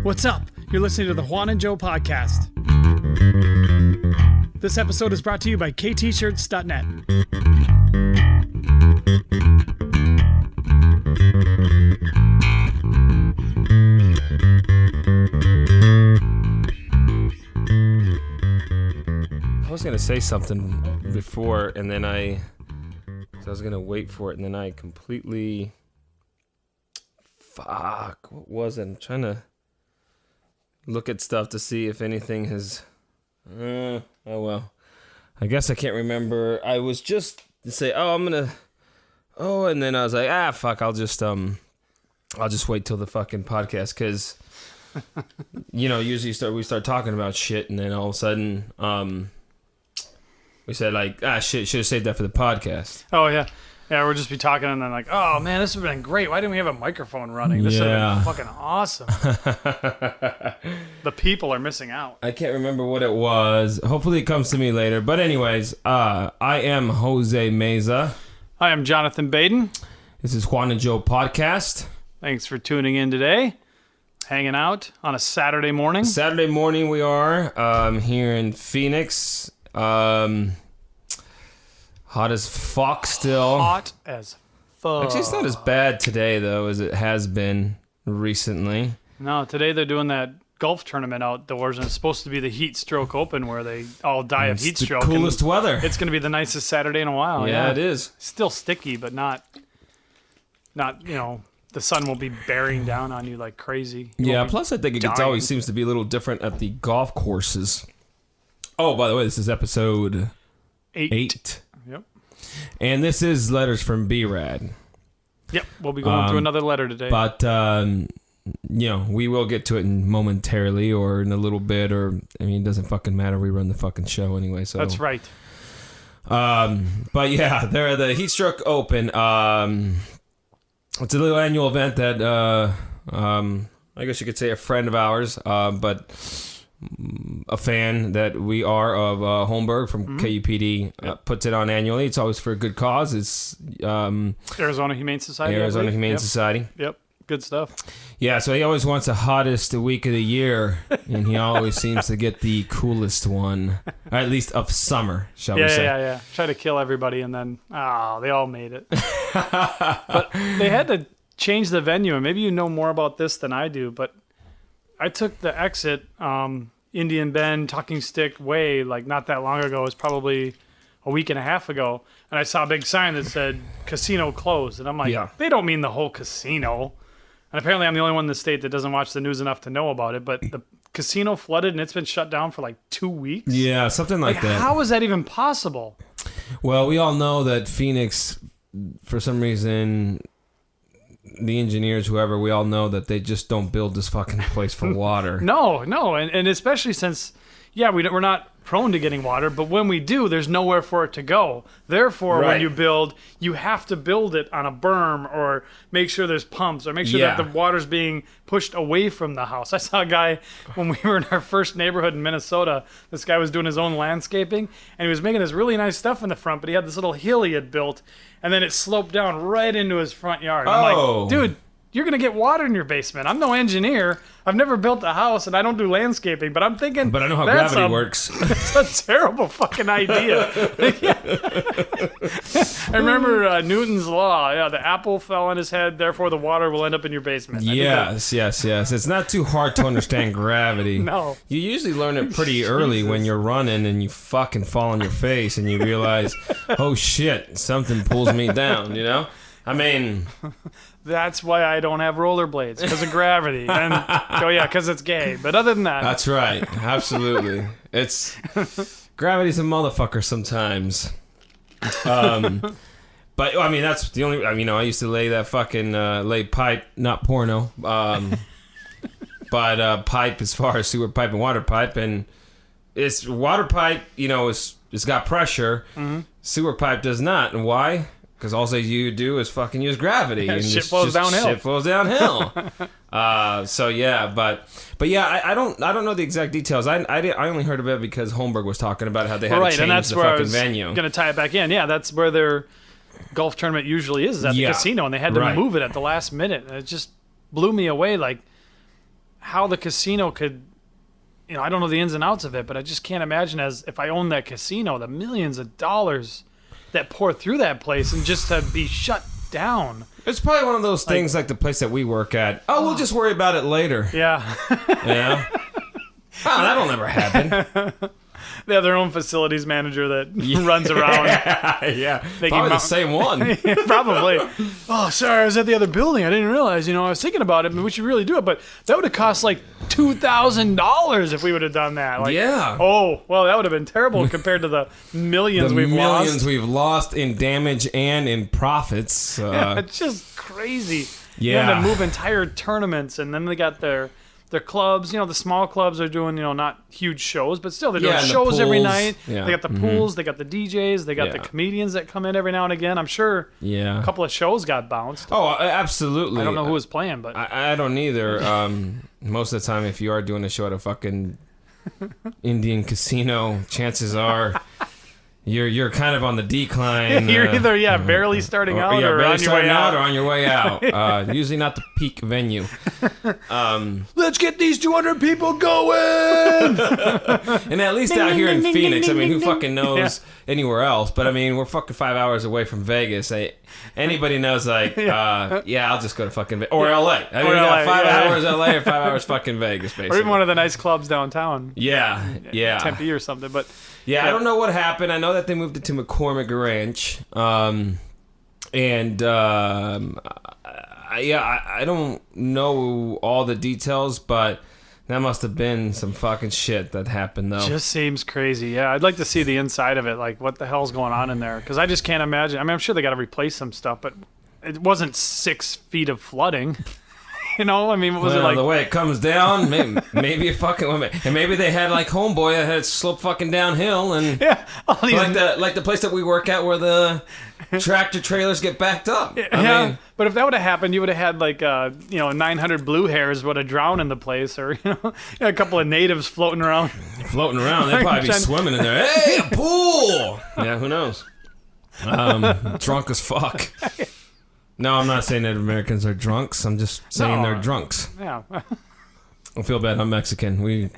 What's up? You're listening to the Juan and Joe Podcast. This episode is brought to you by ktshirts.net. I was going to say something before, and then I was going to wait for it, and then I completely... Fuck, what was it? I'm trying to look at stuff to see if anything has... oh, well. I guess I can't remember. I was just to say, and then I was like, fuck, I'll just wait till the fucking podcast, because, usually we start talking about shit, and then all of a sudden, we said, like, shit, should have saved that for the podcast. Oh, yeah. Yeah, we'll just be talking, and then like, oh, man, this would have been great. Why didn't we have a microphone running? This would have been fucking awesome. The people are missing out. I can't remember what it was. Hopefully it comes to me later. But anyways, I am Jose Meza. I am Jonathan Baden. This is Juan and Joe Podcast. Thanks for tuning in today. Hanging out on a Saturday morning. Saturday morning we are here in Phoenix. Hot as fuck still. Hot as fuck. Actually, it's not as bad today, though, as it has been recently. No, today they're doing that golf tournament outdoors, and it's supposed to be the Heat Stroke Open, where they all die of heat stroke. It's the coolest weather. It's going to be the nicest Saturday in a while. Yeah, it is. Still sticky, but not, the sun won't be bearing down on you like crazy. Plus I think it always seems to be a little different at the golf courses. Oh, by the way, this is episode 8. Yep. And this is Letters from B-Rad. Yep, we'll be going through another letter today. But, we will get to it momentarily or in a little bit, it doesn't fucking matter. We run the fucking show anyway, so. That's right. But yeah, they're the Heat Stroke Open. It's a little annual event that, I guess you could say a friend of ours, but a fan that we are of Holmberg from KUPD puts it on annually. It's always for a good cause. It's Arizona Humane Society. Arizona Humane Society. Yep, good stuff. Yeah, so he always wants the hottest week of the year, and he always seems to get the coolest one, or at least of summer, shall we say. Yeah. Try to kill everybody, and then, they all made it. But they had to change the venue, and maybe you know more about this than I do, but I took the exit, Indian Bend, Talking Stick Way, like not that long ago. It was probably a week and a half ago. And I saw a big sign that said casino closed. And I'm like, They don't mean the whole casino. And apparently I'm the only one in the state that doesn't watch the news enough to know about it. But the casino flooded and it's been shut down for like 2 weeks. Yeah, something like that. How is that even possible? Well, we all know that Phoenix, for some reason, the engineers, whoever, we all know that they just don't build this fucking place for water. No, and especially since, we're not prone to getting water, but when we do, there's nowhere for it to go. Therefore, when you build, you have to build it on a berm or make sure there's pumps or make sure that the water's being pushed away from the house. I saw a guy when we were in our first neighborhood in Minnesota. This guy was doing his own landscaping, and he was making this really nice stuff in the front, but he had this little hill he had built, and then it sloped down right into his front yard. I'm like, dude, you're going to get water in your basement. I'm no engineer. I've never built a house, and I don't do landscaping, but I'm thinking... But I know how gravity works. It's a terrible fucking idea. I remember Newton's law. Yeah, the apple fell on his head, therefore the water will end up in your basement. Yes. It's not too hard to understand gravity. No. You usually learn it pretty early when you're running and you fucking fall on your face and you realize, oh shit, something pulls me down, That's why I don't have rollerblades, because of gravity. And because it's gay. But other than that, that's right. Absolutely, gravity's a motherfucker sometimes. But that's the only. I used to lay that fucking lay pipe, not porno. But pipe as far as sewer pipe and water pipe, and it's water pipe. It's got pressure. Mm-hmm. Sewer pipe does not, and why? Because all you do is fucking use gravity. And shit flows downhill. Shit flows downhill. I don't know the exact details. I only heard of it because Holmberg was talking about how they had to change the fucking venue. Going to tie it back in. Yeah, that's where they're golf tournament usually is at the casino, and they had to move it at the last minute. And it just blew me away, like how the casino could, I don't know the ins and outs of it, but I just can't imagine as if I owned that casino, the millions of dollars that pour through that place and just to be shut down. It's probably one of those things like the place that we work at. Oh, we'll just worry about it later. Yeah. Yeah. Oh, that'll never happen. They have their own facilities manager that runs around. Yeah. Probably the same one. Probably. Oh, sorry, I was at the other building. I didn't realize, I was thinking about it, but we should really do it. But that would have cost like $2,000 if we would have done that. Like, yeah. Oh, well, that would have been terrible compared to the millions we've lost. Millions we've lost in damage and in profits. It's just crazy. Yeah. They had to move entire tournaments, and then they got their clubs, the small clubs are doing, not huge shows, but still they're doing shows every night. Yeah. They got the pools, they got the DJs, they got the comedians that come in every now and again. I'm sure a couple of shows got bounced. Oh, absolutely. I don't know who was playing, but I don't either. Most of the time, if you are doing a show at a fucking Indian casino, chances are you're kind of on the decline. You're either barely starting out or on your way out. Or on your way out. Usually not the peak venue. Let's get these 200 people going. And at least out here in Phoenix, I mean, who fucking knows anywhere else? But I mean, we're fucking 5 hours away from Vegas. Anybody knows, like, I'll just go to fucking Vegas. Or LA. I mean, we got 5 hours LA or 5 hours fucking Vegas, basically. Or even one of the nice clubs downtown. Yeah. Tempe or something, but... Yeah, I don't know what happened. I know that they moved it to McCormick Ranch. I don't know all the details, but that must have been some fucking shit that happened, though. Just seems crazy. Yeah, I'd like to see the inside of it, like what the hell's going on in there, because I just can't imagine. I mean, I'm sure they got to replace some stuff, but it wasn't 6 feet of flooding. I mean, what was it like? The way it comes down, maybe a fucking... And maybe they had, like, Homeboy that had it slope fucking downhill, and... Yeah. Like the place that we work at where the tractor trailers get backed up. I mean, but if that would have happened, you would have had, like, 900 blue hairs would have drowned in the place, or, a couple of natives floating around. They'd probably be swimming in there. Hey, a pool! Yeah, who knows? Drunk as fuck. No, I'm not saying Native Americans are drunks. I'm just saying they're drunks. Yeah. I feel bad. I'm Mexican. We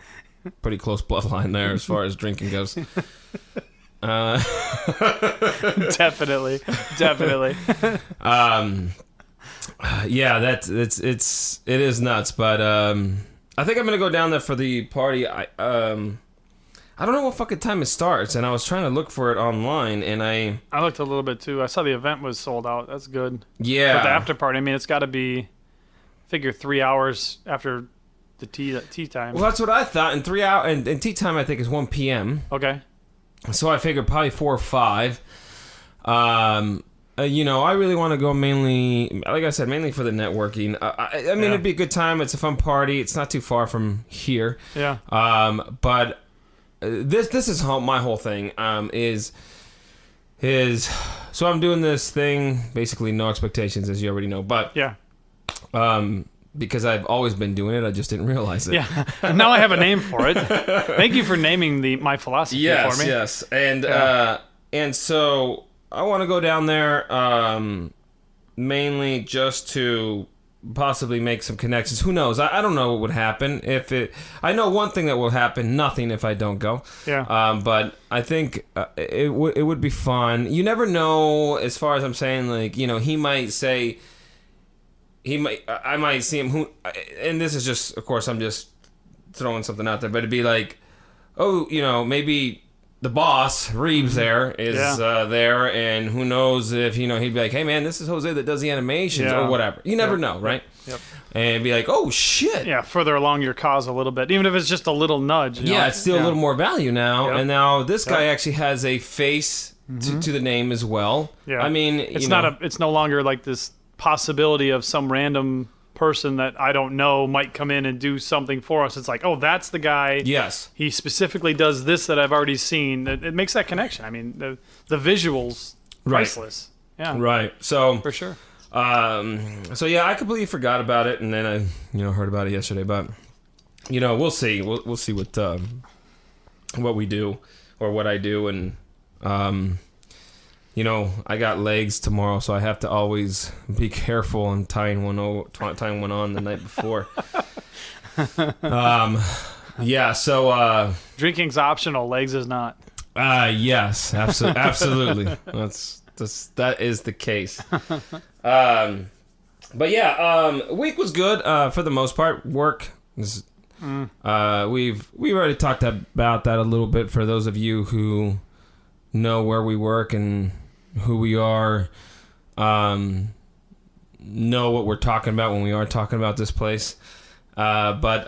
pretty close bloodline there as far as drinking goes. Definitely. Yeah, it is nuts. But I think I'm gonna go down there for the party. I don't know what fucking time it starts, and I was trying to look for it online, and I looked a little bit too. I saw the event was sold out. That's good. Yeah. But the after party, I mean, it's got to be, figure 3 hours after the tea time. Well, that's what I thought. And 3 hours, and tea time I think is 1 p.m. Okay. So I figured probably 4 or 5. I really want to go mainly, like I said, mainly for the networking. I mean, it'd be a good time. It's a fun party. It's not too far from here. Yeah. But this is my whole thing. So I'm doing this thing, basically no expectations, as you already know. But yeah. Because I've always been doing it, I just didn't realize it. Yeah. Now I have a name for it. Thank you for naming my philosophy for me. Yes. And so I want to go down there mainly just to possibly make some connections. Who knows? I don't know what would happen I know one thing that will happen: nothing if I don't go. Yeah. But I think it would be fun. You never know. As far as I'm saying, like, he might say. I might see him. And this is just, of course, I'm just throwing something out there. But it'd be like, maybe the boss, Reeves, there is there, and who knows if he'd be like, hey man, this is Jose that does the animations or whatever. You never know, right? Yep. And be like, oh shit. Yeah, further along your cause a little bit, even if it's just a little nudge. It's still a little more value now, and now this guy actually has a face to the name as well. Yeah, I mean, it's it's no longer like this possibility of some random person that I don't know might come in and do something for us. It's like, oh, that's the guy. Yes. He specifically does this that I've already seen. It makes that connection. I mean, the visuals, priceless. Right. Yeah. Right. So for sure. So yeah, I completely forgot about it, and then I heard about it yesterday. But we'll see. We'll see what we do or what I do, and I got legs tomorrow, so I have to always be careful in tying one on the night before. Yeah, so drinking's optional, legs is not. Yes, absolutely. That is the case. But yeah, week was good for the most part. Work is, we've already talked about that a little bit for those of you who know where we work and who we are, know what we're talking about when we are talking about this place. But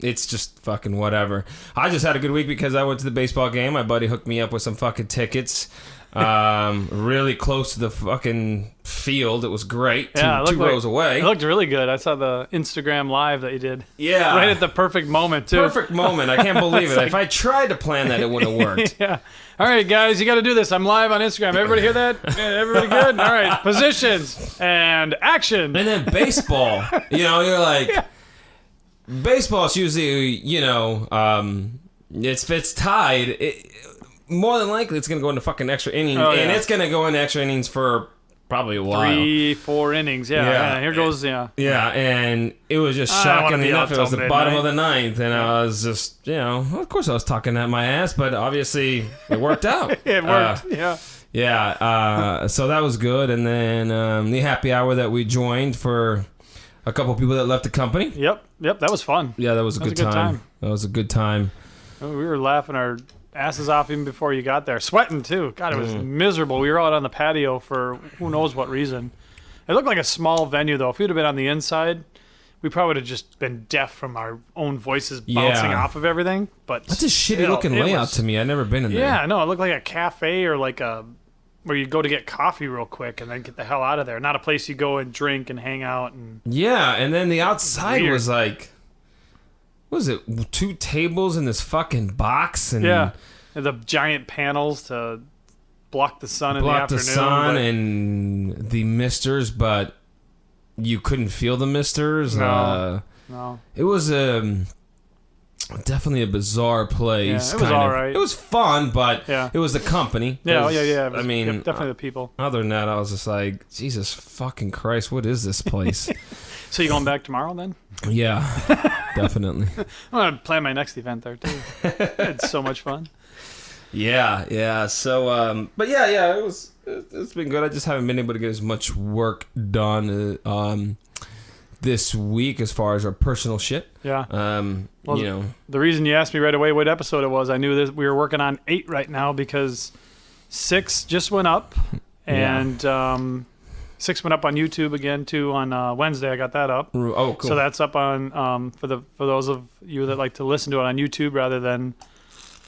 it's just fucking whatever. I just had a good week because I went to the baseball game. My buddy hooked me up with some fucking tickets. Really close to the fucking field. It was great. Two rows away. It looked really good. I saw the Instagram live that you did. Yeah. Right at the perfect moment, too. Perfect moment. I can't believe it. If I tried to plan that, it wouldn't have worked. Yeah. All right, guys, you got to do this. I'm live on Instagram. Everybody hear that? Yeah, everybody good? All right. Positions and action. And then baseball. You're like... Yeah. Baseball's usually, it's tied. More than likely, it's going to go into fucking extra innings. Oh, yeah. And it's going to go into extra innings for probably a while. 3-4 innings, yeah. Here goes, Yeah, and it was just shocking enough. It was the bottom of the ninth, and I was just, of course I was talking at my ass, but obviously it worked out. It worked, yeah. Yeah, so that was good. And then the happy hour that we joined for a couple people that left the company. Yep, that was fun. Yeah, that was a good time. That was a good time. We were laughing our asses off even before you got there. Sweating, too. God, it was miserable. We were out on the patio for who knows what reason. It looked like a small venue, though. If we'd have been on the inside, we probably would have just been deaf from our own voices bouncing off of everything. But that's a shitty-looking layout to me. I've never been in there. Yeah, no, it looked like a cafe or like a... where you go to get coffee real quick and then get the hell out of there. Not a place you go and drink and hang out. Yeah, and then the outside was like... what was it? 2 tables in this fucking box, and the giant panels to block the sun in the afternoon. Block the sun and the misters, but you couldn't feel the misters. No. It was definitely a bizarre place. Yeah, it was all right. It was fun, but it was the company. Yeah. I mean, definitely the people. Other than that, I was just like, Jesus fucking Christ, what is this place? So you going back tomorrow then? Yeah, definitely. I'm going to plan my next event there too. It's so much fun. Yeah. So, but yeah, it's been good. I just haven't been able to get as much work done this week as far as our personal shit. Yeah. The reason you asked me right away what episode it was, I knew that we were working on 8 right now because 6 just went up, and 6 went up on YouTube again too on Wednesday. I got that up. Oh, cool. So that's up on for those of you that like to listen to it on YouTube rather than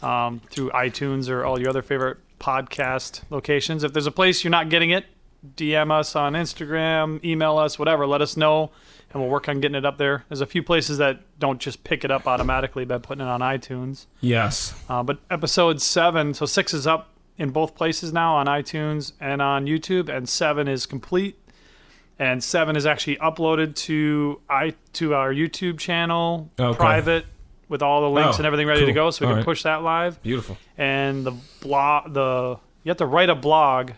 through iTunes or all your other favorite podcast locations. If there's a place you're not getting it, DM us on Instagram, email us, whatever. Let us know, and we'll work on getting it up there. There's a few places that don't just pick it up automatically by putting it on iTunes. Yes. But episode 7, so 6 is up in both places now on iTunes and on YouTube, and 7 is complete. And 7 is actually uploaded to our YouTube channel, private, with all the links and everything ready to go, so we can push that live. Beautiful. And you have to write a blog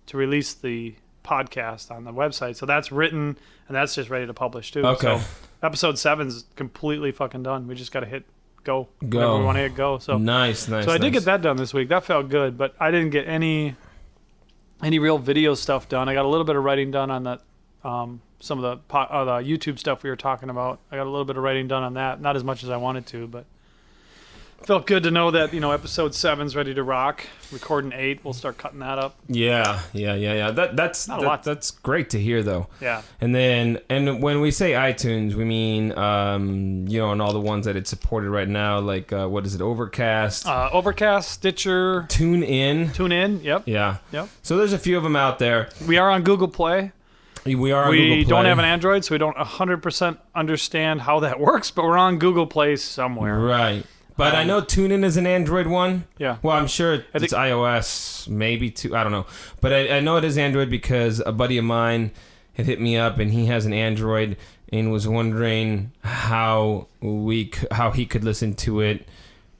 to release the podcast on the website. So that's written, and that's just ready to publish too. Okay. So episode 7 is completely fucking done. We just got to hit go. Whenever we want to hit go. So nice. So I did get that done this week. That felt good, but I didn't get any real video stuff done. I got a little bit of writing done on that. Some of the YouTube stuff we were talking about. I got a little bit of writing done on that. Not as much as I wanted to, but felt good to know that, episode 7's ready to rock. Recording 8, we'll start cutting that up. Yeah. That's great to hear, though. Yeah. And when we say iTunes, we mean on all the ones that it's supported right now, like what is it, Overcast? Overcast, Stitcher, TuneIn. Yep. Yeah. Yep. So there's a few of them out there. We are on Google Play. We are on Google Play. We don't have an Android, so we don't 100% understand how that works, but we're on Google Play somewhere. Right. But I know TuneIn is an Android one. Yeah. Well, I'm sure it's iOS, maybe too. I don't know. But I know it is Android because a buddy of mine had hit me up, and he has an Android and was wondering how he could listen to it.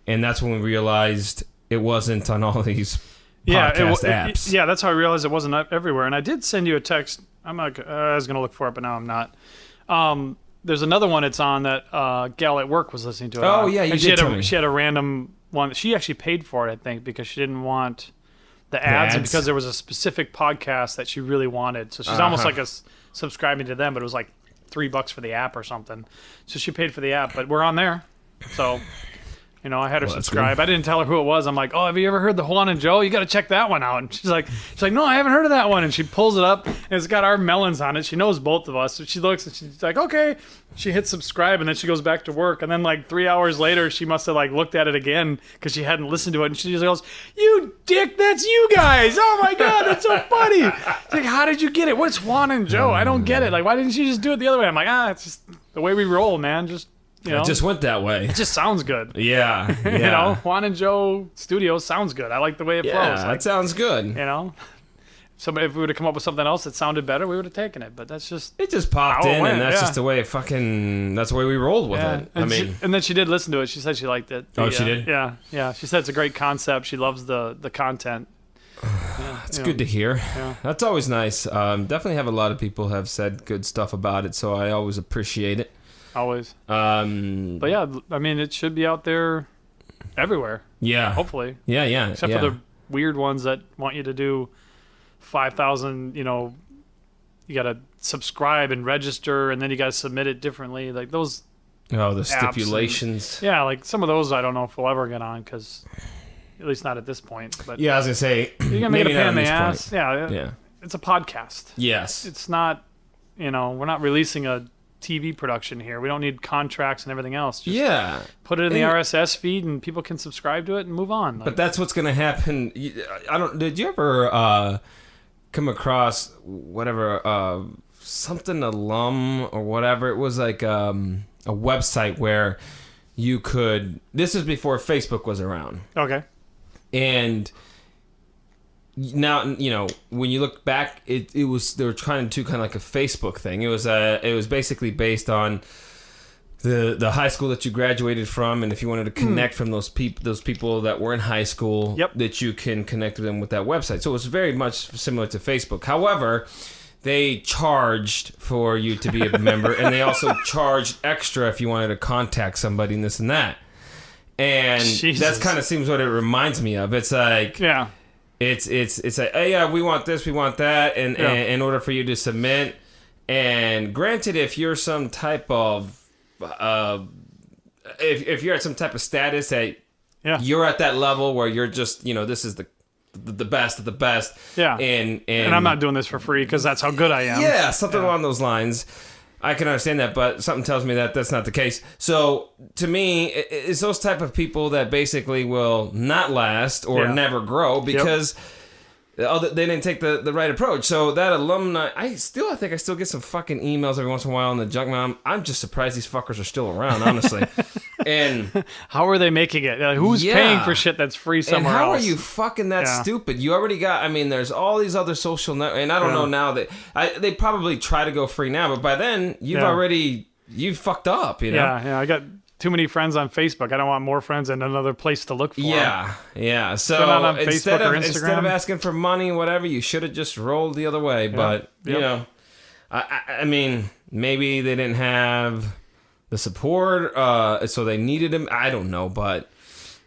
And that's when we realized it wasn't on all these podcast apps. Yeah, that's how I realized it wasn't everywhere. And I did send you a text. I'm not. I was gonna look for it, but now I'm not. There's another one it's on that gal at work was listening to it. Oh, yeah, you did tell me. She had a random one. She actually paid for it, I think, because she didn't want the ads, and because there was a specific podcast that she really wanted. So she's almost like subscribing to them, but it was like $3 for the app or something. So she paid for the app, but we're on there. So, I had her subscribe. I didn't tell her who it was. I'm like, oh, have you ever heard the Juan and Joe? You got to check that one out. And she's like, no, I haven't heard of that one. And she pulls it up, and it's got our melons on it. She knows both of us. So she looks, and she's like, okay. She hits subscribe, and then she goes back to work. And then like 3 hours later, she must have like looked at it again because she hadn't listened to it. And she just goes, you dick, that's you guys. Oh my God, that's so funny. She's like, how did you get it? What's Juan and Joe? I don't get it. Like, why didn't you just do it the other way? I'm like, it's just the way we roll, man. It just went that way. It just sounds good. Yeah. Juan and Joe Studios sounds good. I like the way it flows. Yeah, that sounds good. Somebody, if we would have come up with something else that sounded better, we would have taken it. But that's just it just popped in, and that's just the way it that's the way we rolled with it. And then she did listen to it. She said she liked it. She did? Yeah. She said it's a great concept. She loves the content. It's good to hear. Yeah. That's always nice. Definitely have a lot of people have said good stuff about it, so I always appreciate it. Always. But yeah, it should be out there everywhere. Yeah. Hopefully. Yeah. Except for the weird ones that want you to do 5,000, you got to subscribe and register, and then you got to submit it differently. Like those. Oh, the stipulations. Like some of those I don't know if we'll ever get on because, at least not at this point. But yeah, I was going to say. You're going to make it a pain in the ass. Yeah. It's a podcast. Yes. It's not, we're not releasing a TV production here. We don't need contracts and everything else. Just put it in the RSS feed and people can subscribe to it and move on. But that's what's going to happen. Did you ever come across whatever something alum or whatever? It was like a website where you could. This was before Facebook was around. Okay. And now, when you look back, it was they were trying to do kind of like a Facebook thing. It was basically based on the high school that you graduated from, and if you wanted to connect from those people that were in high school, that you can connect with them with that website. So it was very much similar to Facebook. However, they charged for you to be a member, and they also charged extra if you wanted to contact somebody and this and that. And that kind of seems what it reminds me of. It's like It's like, hey, we want this, we want that, and in order for you to submit. And granted, if you're some type of, if you're at some type of status that you're at that level where you're just, this is the best of the best. Yeah. And I'm not doing this for free because that's how good I am. Yeah, something along those lines. I can understand that, but something tells me that that's not the case. So, to me, it's those type of people that basically will not last or never grow because they didn't take the right approach. So, that alumni, I think I still get some fucking emails every once in a while in the junk mail. I'm just surprised these fuckers are still around, honestly. And how are they making it? Like, who's paying for shit that's free somewhere else? And how are you fucking that stupid? You already got, there's all these other social networks, and I don't know now that, they probably try to go free now, but by then, you've fucked up, Yeah, I got too many friends on Facebook. I don't want more friends and another place to look for them. Yeah. So instead of asking for money, whatever, you should have just rolled the other way. But, maybe they didn't have the support, so they needed him. I don't know, but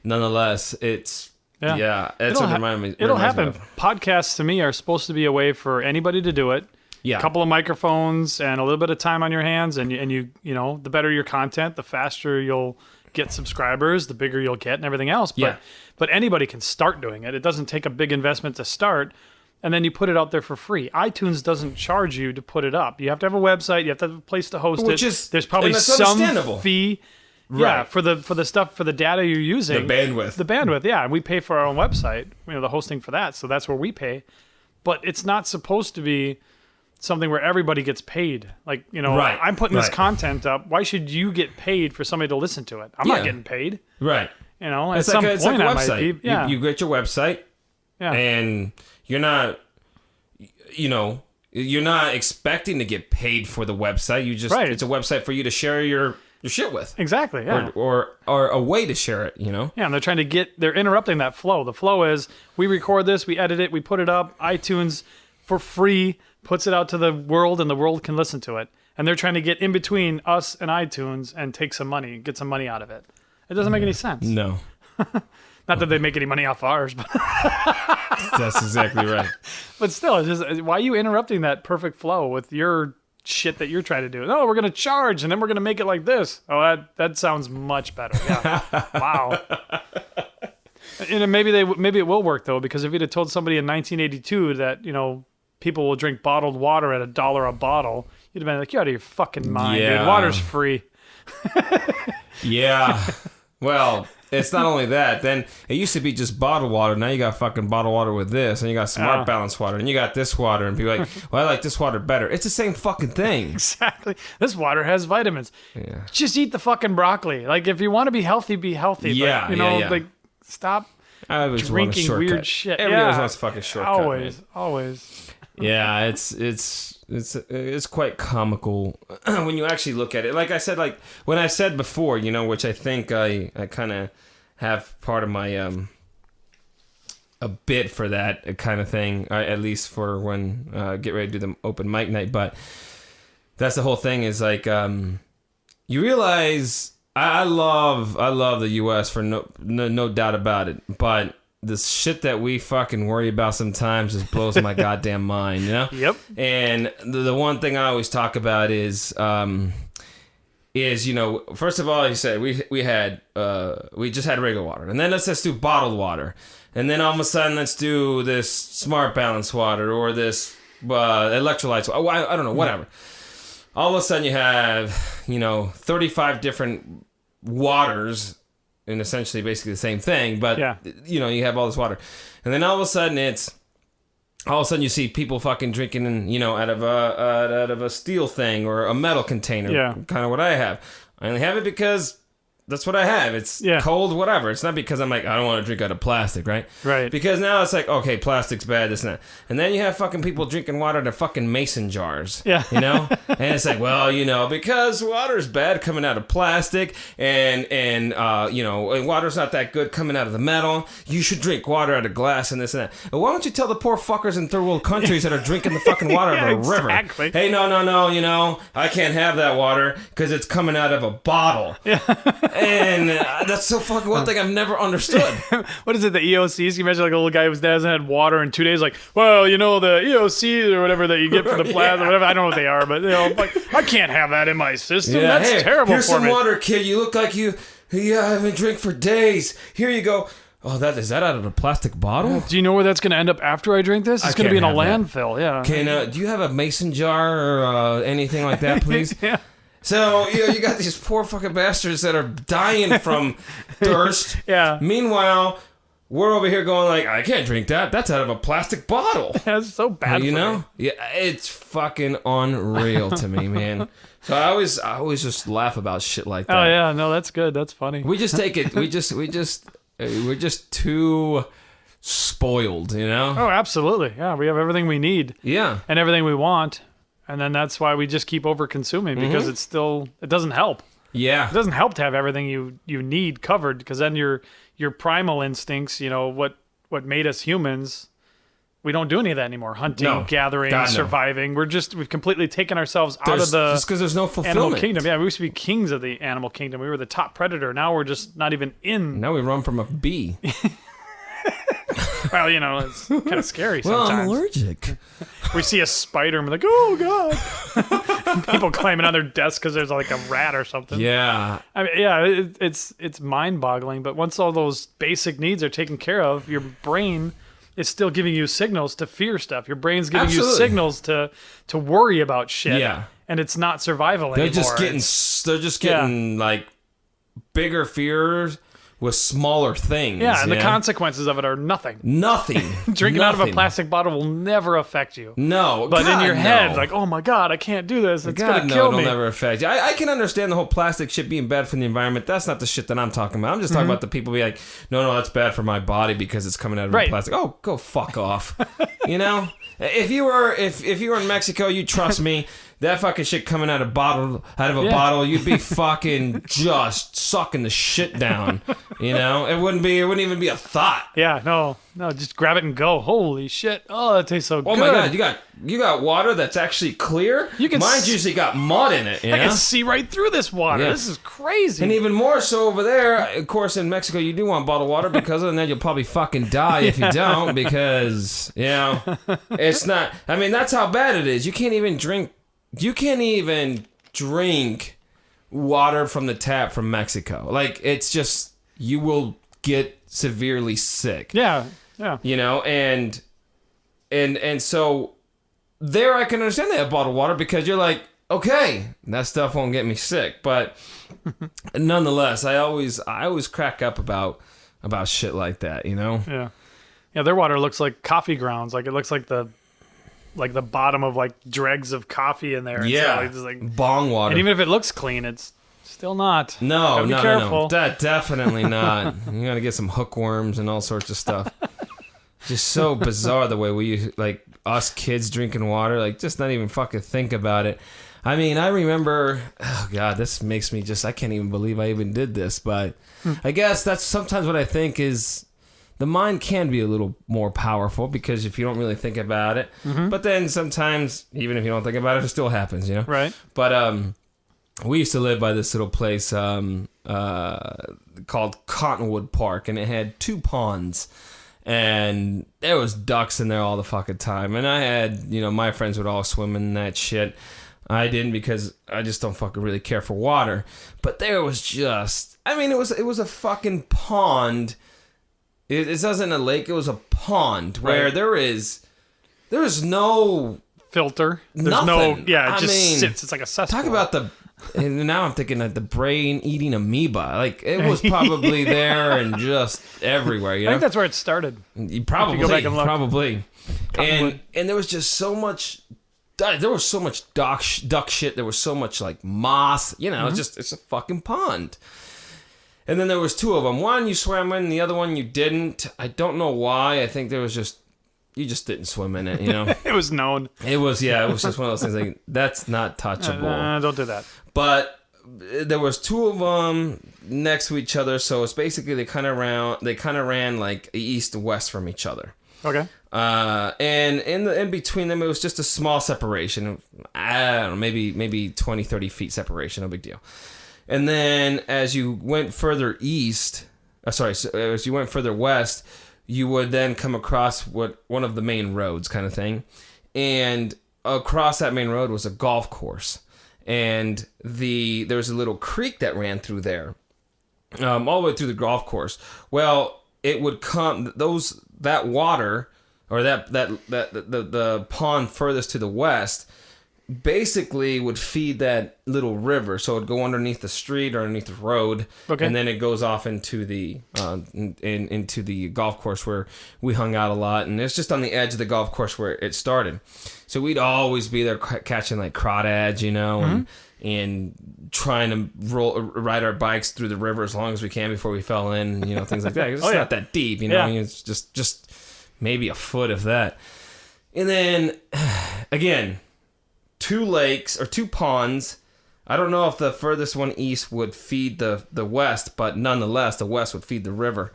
nonetheless, it's what reminded me. It'll happen. Podcasts to me are supposed to be a way for anybody to do it. Yeah. A couple of microphones and a little bit of time on your hands, and you the better your content, the faster you'll get subscribers, the bigger you'll get, and everything else. But anybody can start doing it. It doesn't take a big investment to start. And then you put it out there for free. iTunes doesn't charge you to put it up. You have to have a website. You have to have a place to host it. There's probably some fee, for the stuff, for the data you're using. The bandwidth, yeah. And we pay for our own website, the hosting for that. So that's where we pay. But it's not supposed to be something where everybody gets paid. Like, I'm putting this content up. Why should you get paid for somebody to listen to it? I'm not getting paid. Right. At some point I might be. You get your website, and you're not, you're not expecting to get paid for the website. You just, it's a website for you to share your your shit with. Exactly, yeah. Or a way to share it, you know? Yeah, and they're interrupting that flow. The flow is, we record this, we edit it, we put it up, iTunes for free puts it out to the world, and the world can listen to it. And they're trying to get in between us and iTunes and take some money, get some money out of it. It doesn't make any sense. No. Not that they make any money off ours, but that's exactly right. But still, it's just, why are you interrupting that perfect flow with your shit that you're trying to do? No, we're going to charge, and then we're going to make it like this. Oh, that sounds much better. Yeah. Wow. And maybe it will work, though, because if you'd have told somebody in 1982 that, people will drink bottled water at $1 a bottle, you'd have been like, you're out of your fucking mind, dude. Water's free. Yeah. Well, it's not only that. Then it used to be just bottled water. Now you got fucking bottled water with this, and you got smart balanced water, and you got this water, and people are like, well, I like this water better. It's the same fucking thing. Exactly. This water has vitamins. Yeah. Just eat the fucking broccoli. Like, if you want to be healthy, be healthy. Yeah, but, like, stop drinking weird shit. Everybody always wants a fucking shortcut. Always. Yeah, it's quite comical when you actually look at it. Like I said, like when I said before, which I think I kind of have part of my a bit for that kind of thing, at least for when get ready to do the open mic night. But that's the whole thing is like you realize I love the U.S. for no doubt about it, but the shit that we fucking worry about sometimes just blows my goddamn mind, Yep. And the one thing I always talk about is first of all, you said we just had regular water, and then let's do bottled water, and then all of a sudden let's do this smart balance water or this electrolytes. I don't know, whatever. All of a sudden you have 35 different waters. And essentially basically the same thing, but you have all this water, and then all of a sudden you see people fucking drinking out of a steel thing or a metal container, kind of what I have. I only have it because that's what I have. It's cold, whatever. It's not because I'm like, I don't want to drink out of plastic, right? Right. Because now it's like, okay, plastic's bad, this and that. And then you have fucking people drinking water out of fucking mason jars. Yeah. And it's like, well, because water's bad coming out of plastic and water's not that good coming out of the metal. You should drink water out of glass and this and that. And why don't you tell the poor fuckers in third world countries that are drinking the fucking water out of a river? Exactly. Hey, no, I can't have that water because it's coming out of a bottle. Yeah. And that's so fucking one thing I've never understood. What is it, the EOCs? Can you imagine like a little guy who hasn't had water in 2 days? Like, well, the EOCs or whatever that you get for the plasma, whatever. I don't know what they are, but like, I can't have that in my system. Yeah, that's terrible here's for me. Here's some water, kid. You look like you haven't drank for days. Here you go. Oh, is that out of a plastic bottle? Do you know where that's going to end up after I drink this? It's going to be in a landfill. Yeah. Okay, do you have a mason jar or anything like that, please? Yeah. So, you got these poor fucking bastards that are dying from thirst. Yeah. Meanwhile, we're over here going like, I can't drink that. That's out of a plastic bottle. That's so bad for me. Yeah, it's fucking unreal to me, man. So I always just laugh about shit like that. Oh, yeah. No, that's good. That's funny. We just take it. We're just too spoiled, Oh, absolutely. Yeah, we have everything we need. Yeah. And everything we want. And then that's why we just keep over-consuming because it doesn't help. Yeah. It doesn't help to have everything you need covered because then your primal instincts, what made us humans, we don't do any of that anymore. Hunting, gathering, surviving. We've completely taken ourselves out of the just because there's no fulfillment. Animal kingdom. Yeah, we used to be kings of the animal kingdom. We were the top predator. Now we're just not even in. Now we run from a bee. Well, it's kind of scary sometimes. Well, I'm allergic. We see a spider and we're like, oh, God. People climbing on their desks because there's like a rat or something. Yeah. I mean, yeah, it's mind-boggling. But once all those basic needs are taken care of, your brain is still giving you signals to fear stuff. Your brain's giving you signals to worry about shit. Yeah. And it's not survival anymore. They're just getting like bigger fears with smaller things. Yeah, and the consequences of it are nothing. Nothing. Drinking out of a plastic bottle will never affect you. No. But in your head, like, oh my God, I can't do this. It's going to kill me. It'll never affect you. I can understand the whole plastic shit being bad for the environment. That's not the shit that I'm talking about. I'm just talking about the people be like, no, that's bad for my body because it's coming out of plastic. Oh, go fuck off. If you were in Mexico, you trust me. that fucking shit coming out of a bottle, you'd be fucking just sucking the shit down. You know, it wouldn't even be a thought. Yeah, no, just grab it and go. Holy shit! Oh, that tastes so good. Oh my god, you got water that's actually clear. Mine's usually got mud in it. I can see right through this water. Yeah. This is crazy. And even more so over there, of course, in Mexico, you do want bottled water because other than that, you'll probably fucking die if you don't. Because it's not. I mean, that's how bad it is. You can't even drink water from the tap from Mexico. Like, it's just, you will get severely sick. Yeah. You know, and so there I can understand they have bottled water because you're like, okay, that stuff won't get me sick. But nonetheless, I always crack up about shit like that, you know? Yeah. Yeah, their water looks like coffee grounds. Like, it looks like the bottom of like dregs of coffee in there. Yeah, it's like bong water. And even if it looks clean, it's still not. No, be careful. Definitely not. You gotta get some hookworms and all sorts of stuff. Just so bizarre the way we, like, us kids drinking water, like, just not even fucking think about it. I mean, I remember, oh god, this makes me just, I can't even believe I even did this, but I guess that's sometimes what I think is, the mind can be a little more powerful because if you don't really think about it, but then sometimes, even if you don't think about it, it still happens, you know? Right. But we used to live by this little place called Cottonwood Park, and it had 2 ponds, and there was ducks in there all the fucking time, and I had, you know, my friends would all swim in that shit. I didn't because I just don't fucking really care for water, but there was just, I mean, it was a fucking pond. It wasn't a lake, it was a pond where there is no filter. There's nothing. It just sits. It's like a cesspool. Talk about and now I'm thinking of the brain eating amoeba. Like, it was probably there and just everywhere, you know? I think that's where it started. Probably. Go back and look. Probably. And there was just so much, there was so much duck shit. There was so much, like, moss. You know, it's a fucking pond. And then there was 2 of them. One you swam in, the other one you didn't. I don't know why. I think there was just, you just didn't swim in it, you know? It was known. It was just one of those things like, that's not touchable. Don't do that. But there was 2 of them next to each other, so it's basically they kind of ran like east to west from each other. Okay. And in between them, it was just a small separation. I don't know, maybe 20, 30 feet separation, no big deal. And then as you went further as you went further west, you would then come across one of the main roads kind of thing. And across that main road was a golf course. And there was a little creek that ran through there, all the way through the golf course. Well, it would come, that water, or the pond furthest to the west, basically would feed that little river, so it'd go underneath the street or underneath the road, and then it goes off into the into the golf course where we hung out a lot, and it's just on the edge of the golf course where it started. So we'd always be there catching like crawdads, you know, and trying to ride our bikes through the river as long as we can before we fell in, you know, things like that. It's not that deep, you know, I mean, it's just maybe a foot of that. And then again, 2 lakes or 2 ponds. I don't know if the furthest one east would feed the west, but nonetheless, the west would feed the river.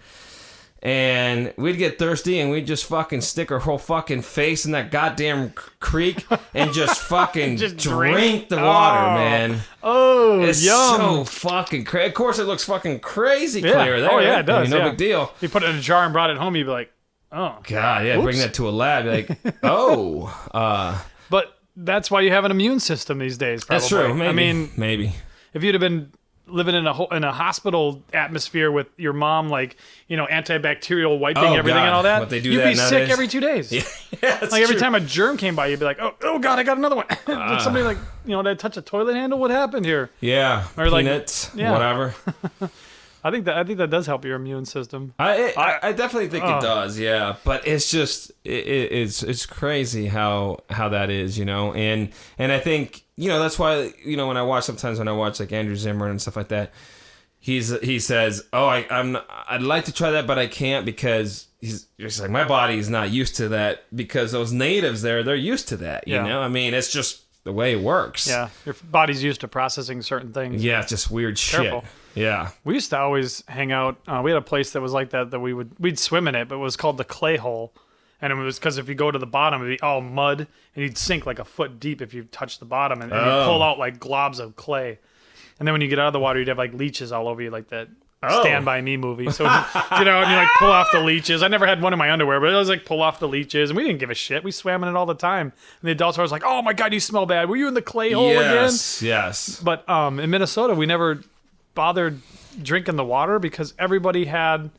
And we'd get thirsty and we'd just fucking stick our whole fucking face in that goddamn creek and just fucking drink the water, man. Oh, it's yum. So fucking crazy. Of course, it looks fucking crazy clear there. Oh, yeah, it does. No big deal. If you put it in a jar and brought it home, you'd be like, oh. God, yeah, bring that to a lab. Like, But that's why you have an immune system these days, probably. That's true. Maybe. I mean, maybe. If you'd have been living in a hospital atmosphere with your mom, like, you know, antibacterial wiping everything and all that, what they do you'd that be nowadays? sick every 2 days. Yeah, like every time a germ came by, you'd be like, oh God, I got another one. Did somebody, like, you know, did I touch a toilet handle? What happened here? Yeah, or peanuts, whatever. I think that does help your immune system. I definitely think it does, yeah. But it's just it's crazy how that is, you know. And I think, you know, that's why, you know, when I watch like Andrew Zimmern and stuff like that, he says, I'd like to try that, but I can't because he's like, my body is not used to that, because those natives they're used to that, you know. I mean, it's just the way it works. Yeah, your body's used to processing certain things. Yeah, it's just weird Careful. shit. Yeah. We used to always hang out. We had a place that was like that we'd swim in it, but it was called the Clay Hole. And it was because if you go to the bottom, it'd be all mud, and you'd sink like a foot deep if you touched the bottom, and you'd pull out like globs of clay. And then when you get out of the water, you'd have like leeches all over you, like that Stand By Me movie. So, and you like pull off the leeches. I never had one in my underwear, but it was like pull off the leeches, and we didn't give a shit. We swam in it all the time. And the adults were always like, "Oh my God, you smell bad. Were you in the clay hole again?" Yes. But in Minnesota, we never bothered drinking the water because everybody had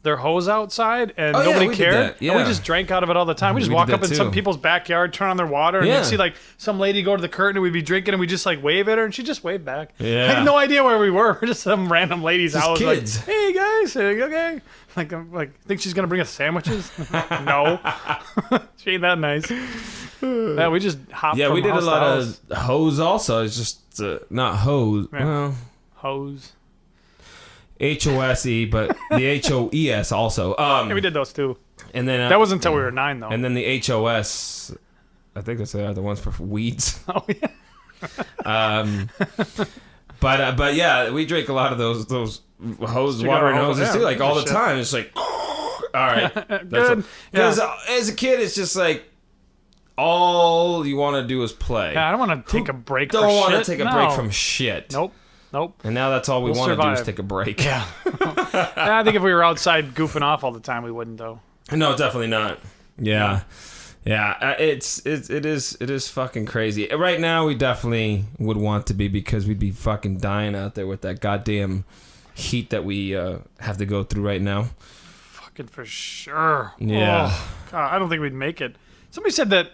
their hose outside and nobody cared. Yeah. And we just drank out of it all the time. We just walk up in some people's backyard, turn on their water, and you'd see like some lady go to the curtain and we'd be drinking and we just like wave at her and she'd just wave back. Yeah. I had no idea where we were. We're just some random lady's house. Kids. Like, hey guys, okay. Like, think she's gonna bring us sandwiches? No. She ain't that nice. Yeah, we just hopped. Yeah, from we did a house to lot house. of hose also. It's just not hose. Yeah. Well, hose. HOSE, but the HOES also. Yeah, we did those too. And then that wasn't until we were 9 though. And then the HOS, I think that's the other ones for weeds. Oh yeah. But yeah, we drink a lot of those hose water and hoses too, like all the time. It's like, all right, good. Because as a kid, it's just like all you want to do is play. Yeah, I don't want to take a break. Don't want to take a break from shit. Nope. And now that's all we want to do is take a break. Yeah. I think if we were outside goofing off all the time, we wouldn't though. No, definitely not. Yeah. It is fucking crazy. Right now, we definitely would want to be because we'd be fucking dying out there with that goddamn heat that we have to go through right now. Fucking for sure. Yeah. Oh, God, I don't think we'd make it. Somebody said that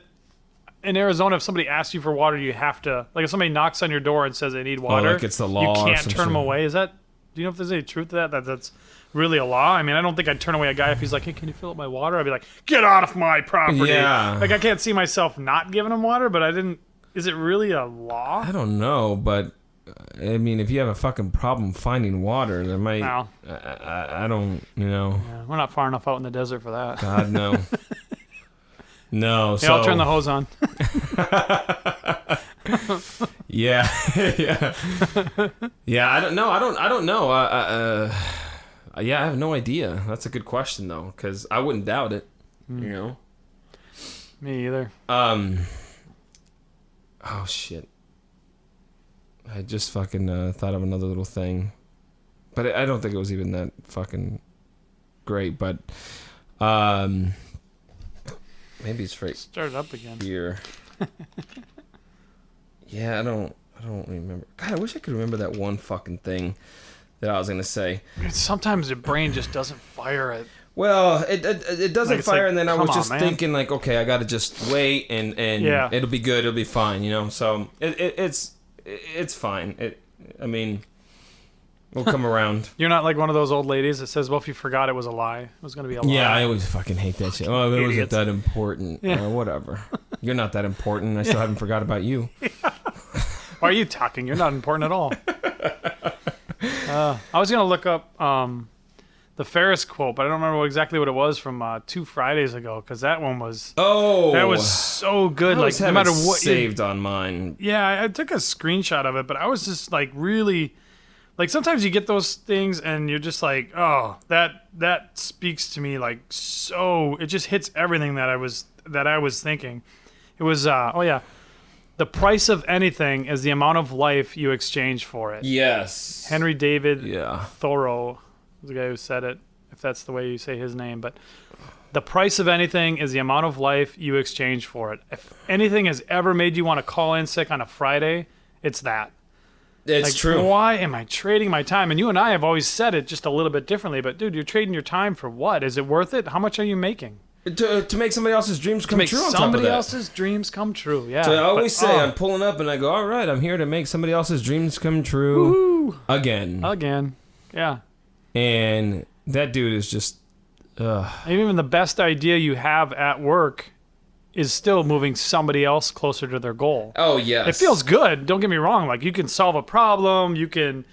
in Arizona, if somebody asks you for water, you have to, like if somebody knocks on your door and says they need water, like it's the law, you can't turn them away. Do you know if there's any truth to that? That's really a law? I mean, I don't think I'd turn away a guy if he's like, hey, can you fill up my water? I'd be like, get out of my property. Yeah. Like I can't see myself not giving him water, but is it really a law? I don't know, but I mean, if you have a fucking problem finding water, there might, No. I don't, Yeah, we're not far enough out in the desert for that. God, no. No, yeah, I'll turn the hose on. Yeah. I don't know. Yeah, I have no idea. That's a good question though, because I wouldn't doubt it. Me either. Oh shit! I just fucking thought of another little thing, but I don't think it was even that fucking great. But maybe it's right. Start it up again. Here. Yeah, I don't remember. God, I wish I could remember that one fucking thing that I was gonna say. Sometimes your brain just doesn't fire it. Well, it doesn't fire, and then I was just man. thinking like, okay, I gotta just wait, and it'll be good, it'll be fine, So it's fine. I mean, we'll come around. You're not like one of those old ladies that says, well, if you forgot it was a lie, it was going to be a lie. Yeah, I always fucking hate that shit. Oh, it wasn't that important. Yeah. Whatever. You're not that important. I still haven't forgot about you. Yeah. Why are you talking? You're not important at all. I was going to look up the Ferris quote, but I don't remember exactly what it was from 2 Fridays ago, because that one was... Oh! That was so good. I like, no matter what... saved on mine. Yeah, I took a screenshot of it, but I was just like really... Like sometimes you get those things and you're just like, oh, that speaks to me like so. It just hits everything that I was thinking. It was the price of anything is the amount of life you exchange for it. Yes. Henry David Thoreau was the guy who said it, if that's the way you say his name. But the price of anything is the amount of life you exchange for it. If anything has ever made you want to call in sick on a Friday, it's that. It's true. Why am I trading my time? And you and I have always said it just a little bit differently, but dude, you're trading your time for what? Is it worth it? How much are you making? To make somebody else's dreams come true on top of that. Somebody else's dreams come true, yeah. So I always say, I'm pulling up and I go, all right, I'm here to make somebody else's dreams come true. Woo-hoo. Again. Yeah. And that dude is just... Even the best idea you have at work is still moving somebody else closer to their goal. Oh, yes. It feels good. Don't get me wrong. Like, you can solve a problem. You can,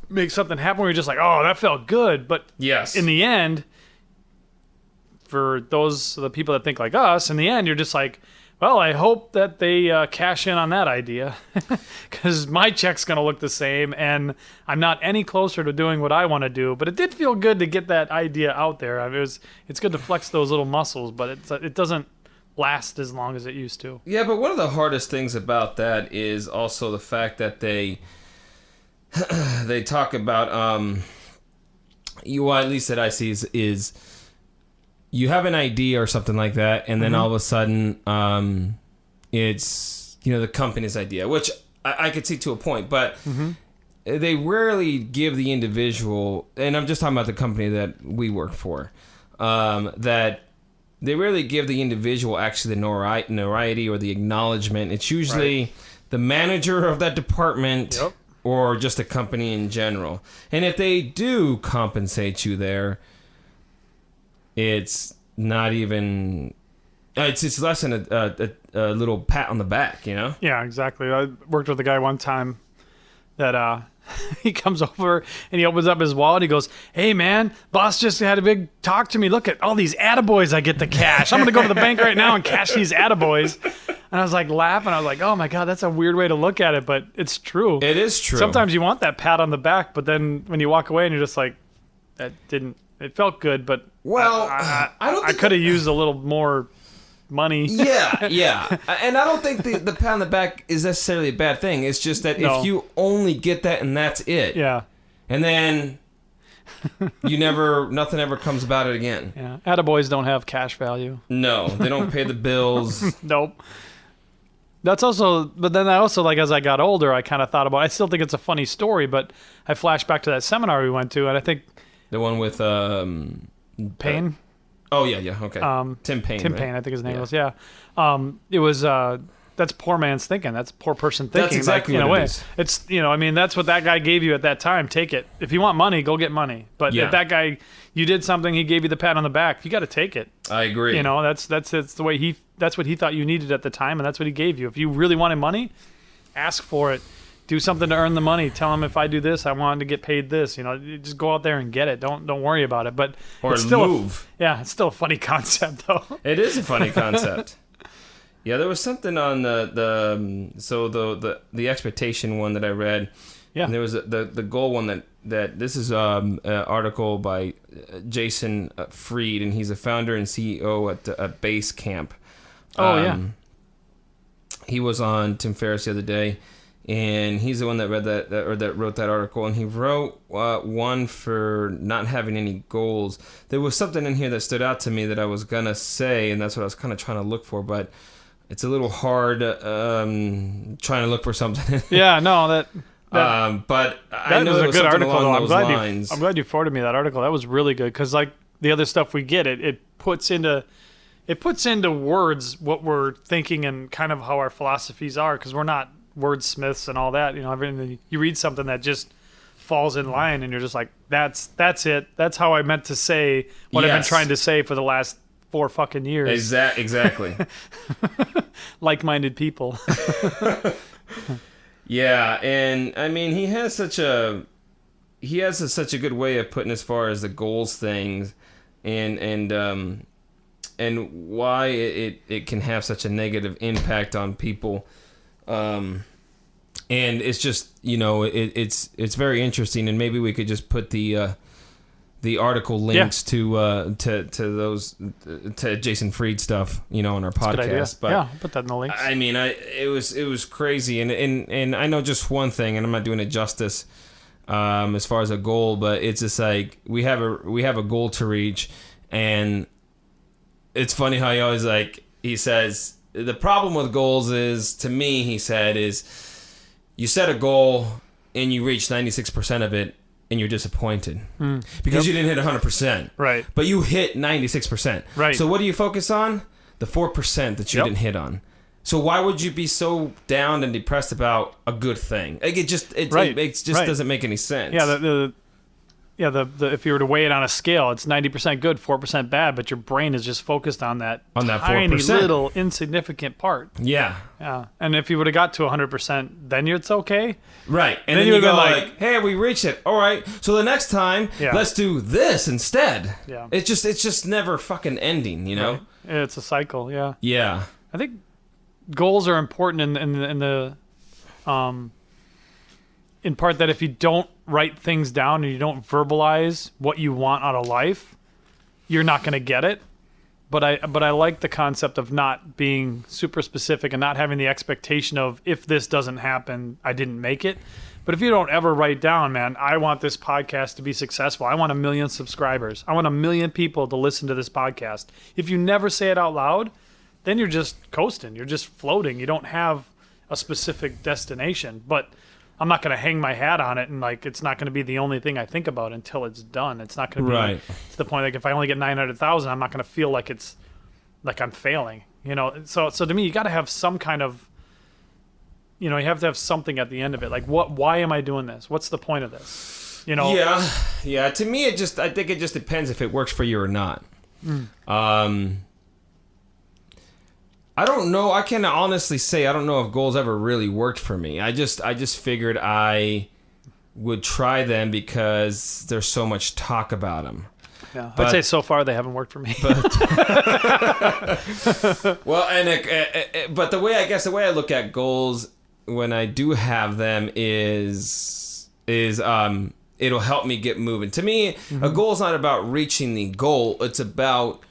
make something happen where you're just like, oh, that felt good. But in the end, for the people that think like us, in the end, you're just like, Well, I hope that they cash in on that idea, because my check's going to look the same, and I'm not any closer to doing what I want to do. But it did feel good to get that idea out there. I mean, it's good to flex those little muscles, but it doesn't last as long as it used to. Yeah, but one of the hardest things about that is also the fact that they talk about at least that I see is you have an idea or something like that, and then all of a sudden it's the company's idea, which I could see to a point, but they rarely give the individual, and I'm just talking about the company that we work for, that they rarely give the individual actually the notoriety or the acknowledgement. It's usually the manager of that department or just a company in general. And if they do compensate you there, it's not even... It's less than a little pat on the back, Yeah, exactly. I worked with a guy one time that... he comes over and he opens up his wallet. He goes, "Hey man, boss just had a big talk to me. Look at all these attaboys I get to cash. I'm going to go to the bank right now and cash these attaboys." And I was like laughing. I was like, "Oh my God, that's a weird way to look at it, but it's true." It is true. Sometimes you want that pat on the back, but then when you walk away and you're just like, it felt good, but I could have used a little more money. Yeah. And I don't think the pat on the back is necessarily a bad thing. It's just that if you only get that and that's it. Yeah. And then nothing ever comes about it again. Yeah. Attaboys don't have cash value. No, they don't pay the bills. Nope. But then I also, like, as I got older, I kind of thought about, I still think it's a funny story, but I flashed back to that seminar we went to, and I think... The one with... Payne? Oh, yeah, okay. Tim Payne. Tim Payne, I think his name was, yeah. It was, that's poor man's thinking. That's poor person thinking. That's exactly what it is. It's, that's what that guy gave you at that time. Take it. If you want money, go get money. But if that guy, you did something, he gave you the pat on the back, you got to take it. I agree. That's the way that's what he thought you needed at the time, and that's what he gave you. If you really wanted money, ask for it. Do something to earn the money. Tell him, if I do this, I want to get paid this. Just go out there and get it. Don't worry about it. But it's still move. It's still a funny concept, though. It is a funny concept. Yeah, there was something on the expectation one that I read. Yeah. And there was the goal one that this is an article by Jason Fried, and he's a founder and CEO at Base Camp. He was on Tim Ferriss the other day. And he's the one that read that wrote that article, and he wrote one for not having any goals. There was something in here that stood out to me that I was gonna say, and that's what I was kind of trying to look for, but it's a little hard trying to look for something. Yeah, no, but I know there was a good article. I'm glad you forwarded me that article. That was really good, because like the other stuff we get, it puts into words what we're thinking and kind of how our philosophies are, because we're not wordsmiths and all that. You read something that just falls in line and you're just like, that's it. That's how I meant to say what I've been trying to say for the last 4 fucking years. Exactly. Like-minded people. Yeah, and I mean, he has such a good way of putting as far as the goals things and why it can have such a negative impact on people. And it's just, it's very interesting, and maybe we could just put the article links to those to Jason Fried stuff, on our podcast. But yeah, put that in the links. I mean, it was crazy, and I know just one thing, and I'm not doing it justice as far as a goal, but it's just like we have a goal to reach, and it's funny how he says. The problem with goals is, to me, he said, is you set a goal and you reach 96% of it and you're disappointed because you didn't hit 100%. Right. But you hit 96%. Right. So what do you focus on? The 4% that you didn't hit on. So why would you be so down and depressed about a good thing? Like it just doesn't make any sense. Yeah, if you were to weigh it on a scale, it's 90% good, 4% bad, but your brain is just focused on that tiny 4%. Little insignificant part. Yeah. Yeah. And if you would have got to 100%, then it's okay. Right. And then you go like, hey, we reached it. All right. So the next time, let's do this instead. Yeah. It's just never fucking ending, Right. It's a cycle, yeah. Yeah. I think goals are important in part that if you don't write things down and you don't verbalize what you want out of life, you're not going to get it. But I like the concept of not being super specific and not having the expectation of, if this doesn't happen, I didn't make it. But if you don't ever write down, man, I want this podcast to be successful. I want 1 million subscribers. I want 1 million people to listen to this podcast. If you never say it out loud, then you're just coasting. You're just floating. You don't have a specific destination. But I'm not going to hang my hat on it and like it's not going to be the only thing I think about until it's done. It's not going to be Right. to the point like if I only get 900,000, I'm not going to feel like it's like I'm failing. You know, so to me, you got to have some kind of, you know, you have to have something at the end of it. Like, why am I doing this? What's the point of this? You know? Yeah. To me, I think it just depends if it works for you or not. I don't know. I can honestly say I don't know if goals ever really worked for me. I just figured I would try them because there's so much talk about them. Yeah, I'd say so far they haven't worked for me. Well, and but the way I look at goals when I do have them is it'll help me get moving. To me, a goal is not about reaching the goal. It's about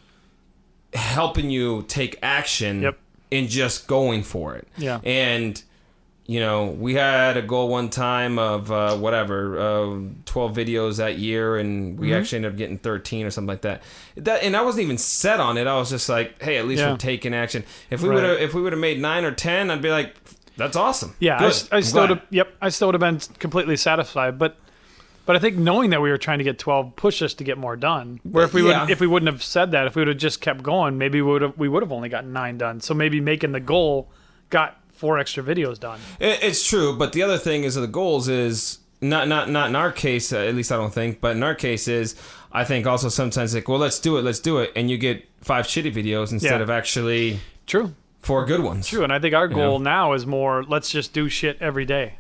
helping you take action and just going for it. Yeah. And you know, we had a goal one time of 12 videos that year, and we actually ended up getting 13 or something like that. And I wasn't even set on it. I was just like, hey, at least we're taking action. If we would have made 9 or 10, I'd be like, that's awesome. Yeah, I still would have been completely satisfied. But I think knowing that we were trying to get 12 pushed us to get more done. Where if we wouldn't have said that, if we would have just kept going, maybe we would have only gotten 9 done. So maybe making the goal got 4 extra videos done. It's true, but the other thing is the goals is not in our case, at least I don't think, but in our case is I think also sometimes like, well, let's do it, and you get 5 shitty videos instead of actually 4 good ones. True, and I think our goal now is more, let's just do shit every day.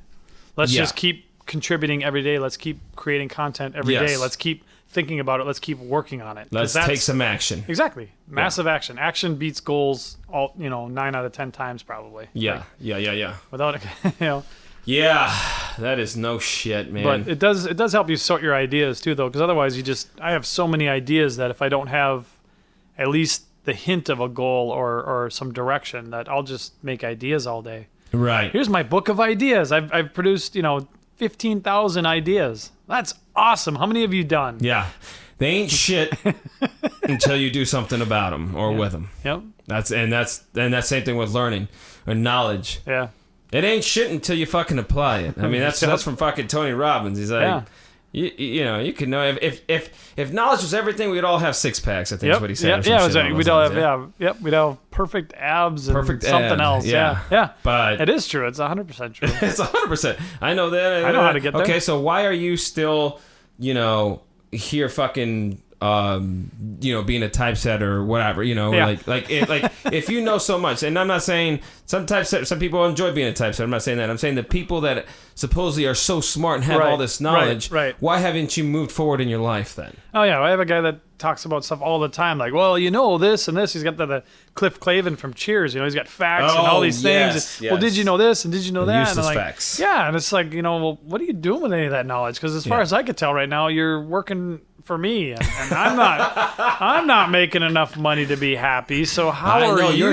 Let's just keep contributing every day. Let's keep creating content every day. Let's keep thinking about it. Let's keep working on it. Let's take some action. Exactly. Massive action. Action beats goals 9 out of 10 times probably. Yeah. Without it, Yeah, that is no shit, man. But it does help you sort your ideas too, though, because otherwise I have so many ideas that if I don't have at least the hint of a goal or some direction, that I'll just make ideas all day. Right. Here's my book of ideas. I've produced 15,000 ideas. That's awesome. How many have you done? Yeah. They ain't shit until you do something about them or with them. Yep. That's same thing with learning or knowledge. Yeah. It ain't shit until you fucking apply it. I mean, that's from fucking Tony Robbins. He's like, you can know if knowledge was everything, we'd all have 6-packs. I think is what he said. We'd all have we'd have perfect abs and something else. Yeah. But it is true. It's 100% true. It's 100%. I know that. I know how to get there. Okay, so why are you still, here fucking being a typesetter or whatever, like if you know so much, and I'm not saying some people enjoy being a typesetter. I'm not saying that. I'm saying the people that supposedly are so smart and have all this knowledge. Right. Why haven't you moved forward in your life then? Oh yeah, I have a guy that talks about stuff all the time. Like, well, this and this. He's got the Cliff Clavin from Cheers. He's got facts and all these things. Yes. Well, did you know this and did you know that? Useless and facts. Yeah, and it's like, well, what are you doing with any of that knowledge? Because as far as I could tell right now, you're working for me, and I'm not making enough money to be happy. So how are you?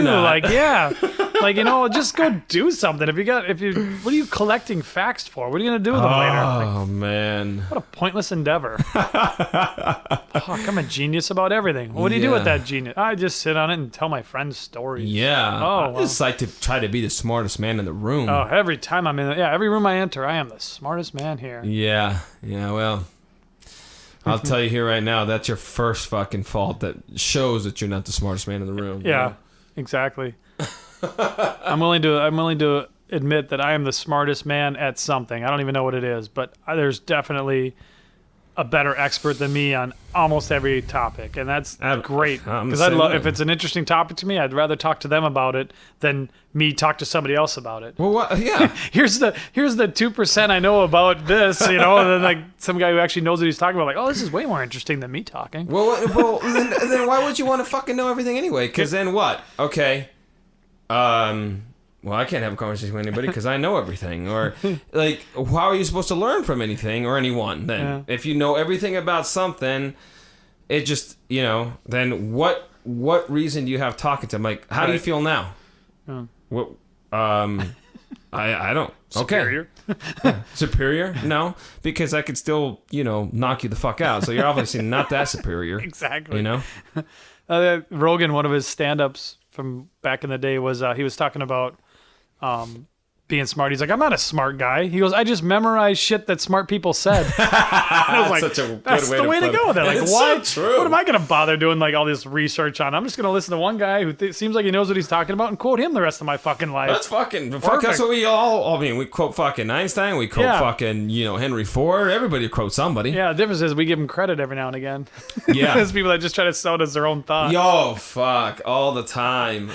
Like, just go do something. What are you collecting facts for? What are you gonna do with them later? Oh man, what a pointless endeavor. I'm a genius about everything. What do you do with that genius? I just sit on it and tell my friends stories. Yeah. I just like to try to be the smartest man in the room. Oh, every time I'm in every room I enter, I am the smartest man here. Yeah. Well, I'll tell you here right now, that's your first fucking fault that shows that you're not the smartest man in the room. Yeah, exactly. I'm willing to admit that I am the smartest man at something. I don't even know what it is, but there's definitely a better expert than me on almost every topic, and that's great. Because if it's an interesting topic to me, I'd rather talk to them about it than me talk to somebody else about it. Well, yeah. here's the 2% I know about this, and then like some guy who actually knows what he's talking about, like, oh, this is way more interesting than me talking. Well, then why would you want to fucking know everything anyway? Because then what? Okay. well, I can't have a conversation with anybody because I know everything. Or, like, how are you supposed to learn from anything or anyone then? Yeah. If you know everything about something, it just, then what reason do you have talking to them? Like, how do you feel now? Yeah. What, I don't. Superior? Okay. Superior? No, because I could still, knock you the fuck out. So you're obviously not that superior. Exactly. Rogan, one of his stand-ups from back in the day was he was talking about being smart. He's like, I'm not a smart guy. He goes, I just memorize shit that smart people said. I was like, such a good that's way the to way to go. Then, like, why? So true. What am I going to bother doing like all this research on? I'm just going to listen to one guy who seems like he knows what he's talking about and quote him the rest of my fucking life. That's fucking. That's what we all. I mean, we quote fucking Einstein. We quote fucking Henry Ford. Everybody quotes somebody. Yeah. The difference is we give them credit every now and again. Yeah. There's people that just try to sell it as their own thought. Yo, fuck, all the time.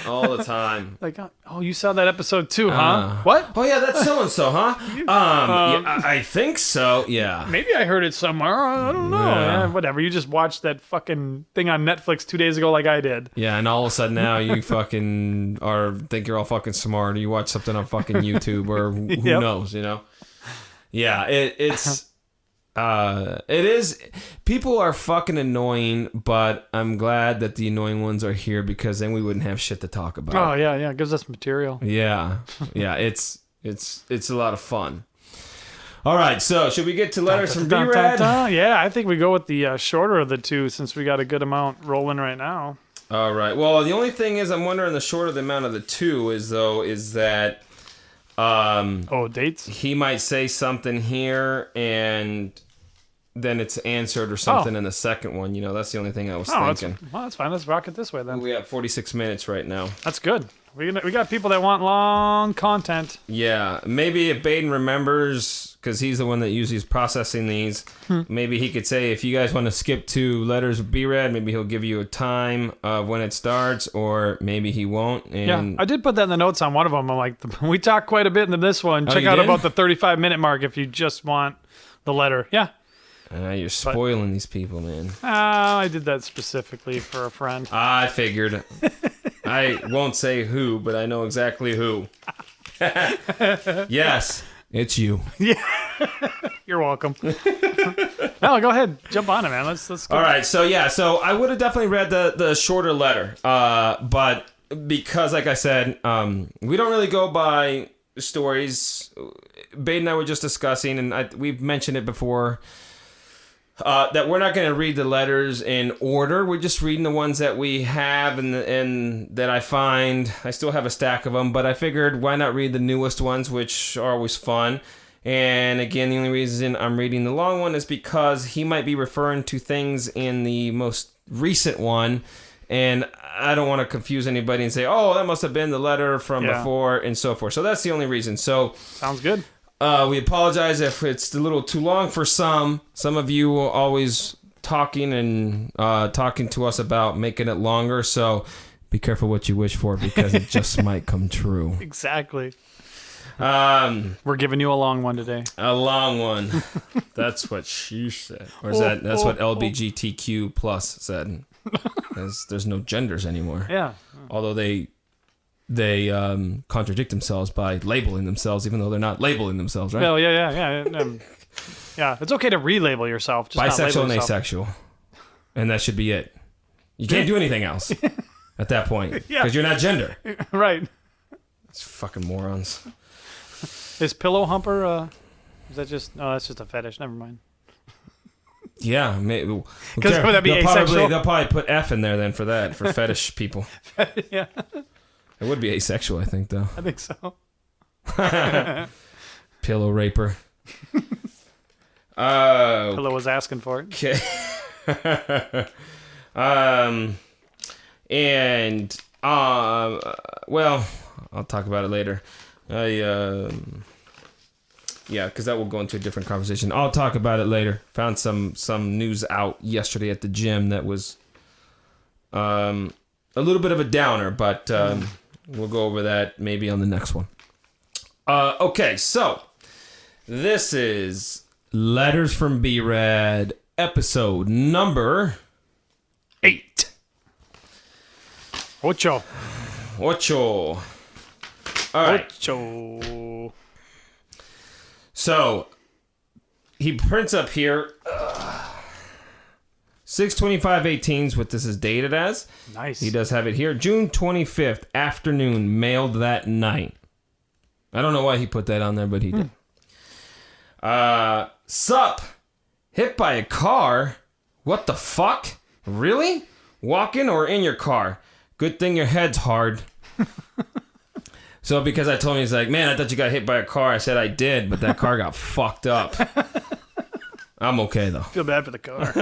Like, oh, you saw that episode too, huh? What? Oh yeah, that's so and so, huh? Yeah, I think so. Yeah. Maybe I heard it somewhere. I don't know. Yeah, whatever. You just watched that fucking thing on Netflix 2 days ago, like I did. Yeah, and all of a sudden now you fucking think you're all fucking smart, or you watch something on fucking YouTube, or who knows, Yeah, it is. People are fucking annoying, but I'm glad that the annoying ones are here because then we wouldn't have shit to talk about. Oh yeah, it gives us material. Yeah, it's a lot of fun. All right, so should we get to letters from B-Rad? Yeah, I think we go with the shorter of the two since we got a good amount rolling right now. All right. Well, the only thing is, I'm wondering the shorter the amount of the two is that. Dates? He might say something here and then it's answered or something in the second one. That's the only thing I was thinking. That's fine. Let's rock it this way then. We have 46 minutes right now. That's good. We got people that want long content. Yeah. Maybe if Baden remembers, because he's the one that usually is processing these, maybe he could say, if you guys want to skip to letters of B-Rad, maybe he'll give you a time of when it starts, or maybe he won't. And I did put that in the notes on one of them. I'm like, we talked quite a bit in this one. Check out about the 35-minute mark if you just want the letter. Yeah. You're spoiling these people, man. I did that specifically for a friend. I figured. I won't say who, but I know exactly who. Yes, it's you. Yeah, you're welcome. No, go ahead, jump on it, man. Let's go. All right, so I would have definitely read the shorter letter, but because, like I said, we don't really go by stories. Baden and I were just discussing, and we've mentioned it before. That we're not going to read the letters in order. We're just reading the ones that we have and that I find. I still have a stack of them, but I figured why not read the newest ones, which are always fun. And again, the only reason I'm reading the long one is because he might be referring to things in the most recent one, and I don't want to confuse anybody and say, oh, that must have been the letter from before and so forth. So that's the only reason. So sounds good. We apologize if it's a little too long for some. Some of you are always talking to us about making it longer, so be careful what you wish for because it just might come true. Exactly. We're giving you a long one today. A long one. That's what she said. Or is that's what LGBTQ plus said. There's no genders anymore. Yeah. Although they contradict themselves by labeling themselves, even though they're not labeling themselves, right? Well, yeah. Yeah, it's okay to relabel yourself. Just bisexual not and asexual. And that should be it. You can't do anything else at that point. Because you're not gender. Right. It's fucking morons. Is pillow humper, is that just... No, that's just a fetish. Never mind. Yeah, maybe. Because would that be asexual? They'll probably put F in there then for that, for fetish people. Yeah. It would be asexual, I think, though. I think so. Pillow raper. Pillow was asking for it. Okay. Well, I'll talk about it later. Because that will go into a different conversation. I'll talk about it later. Found some news out yesterday at the gym that was a little bit of a downer, but we'll go over that maybe on the next one. Okay, so this is Letters from B-Rad, episode number 8. Ocho. All right. Ocho. So he prints up here 6/25/18's what this is dated as. Nice. He does have it here. June 25th, afternoon, mailed that night. I don't know why he put that on there, but he did. Sup? Hit by a car? What the fuck? Really? Walking or in your car? Good thing your head's hard. So because I told him, he's like, man, I thought you got hit by a car. I said I did, but that car got fucked up. I'm okay, though. Feel bad for the car.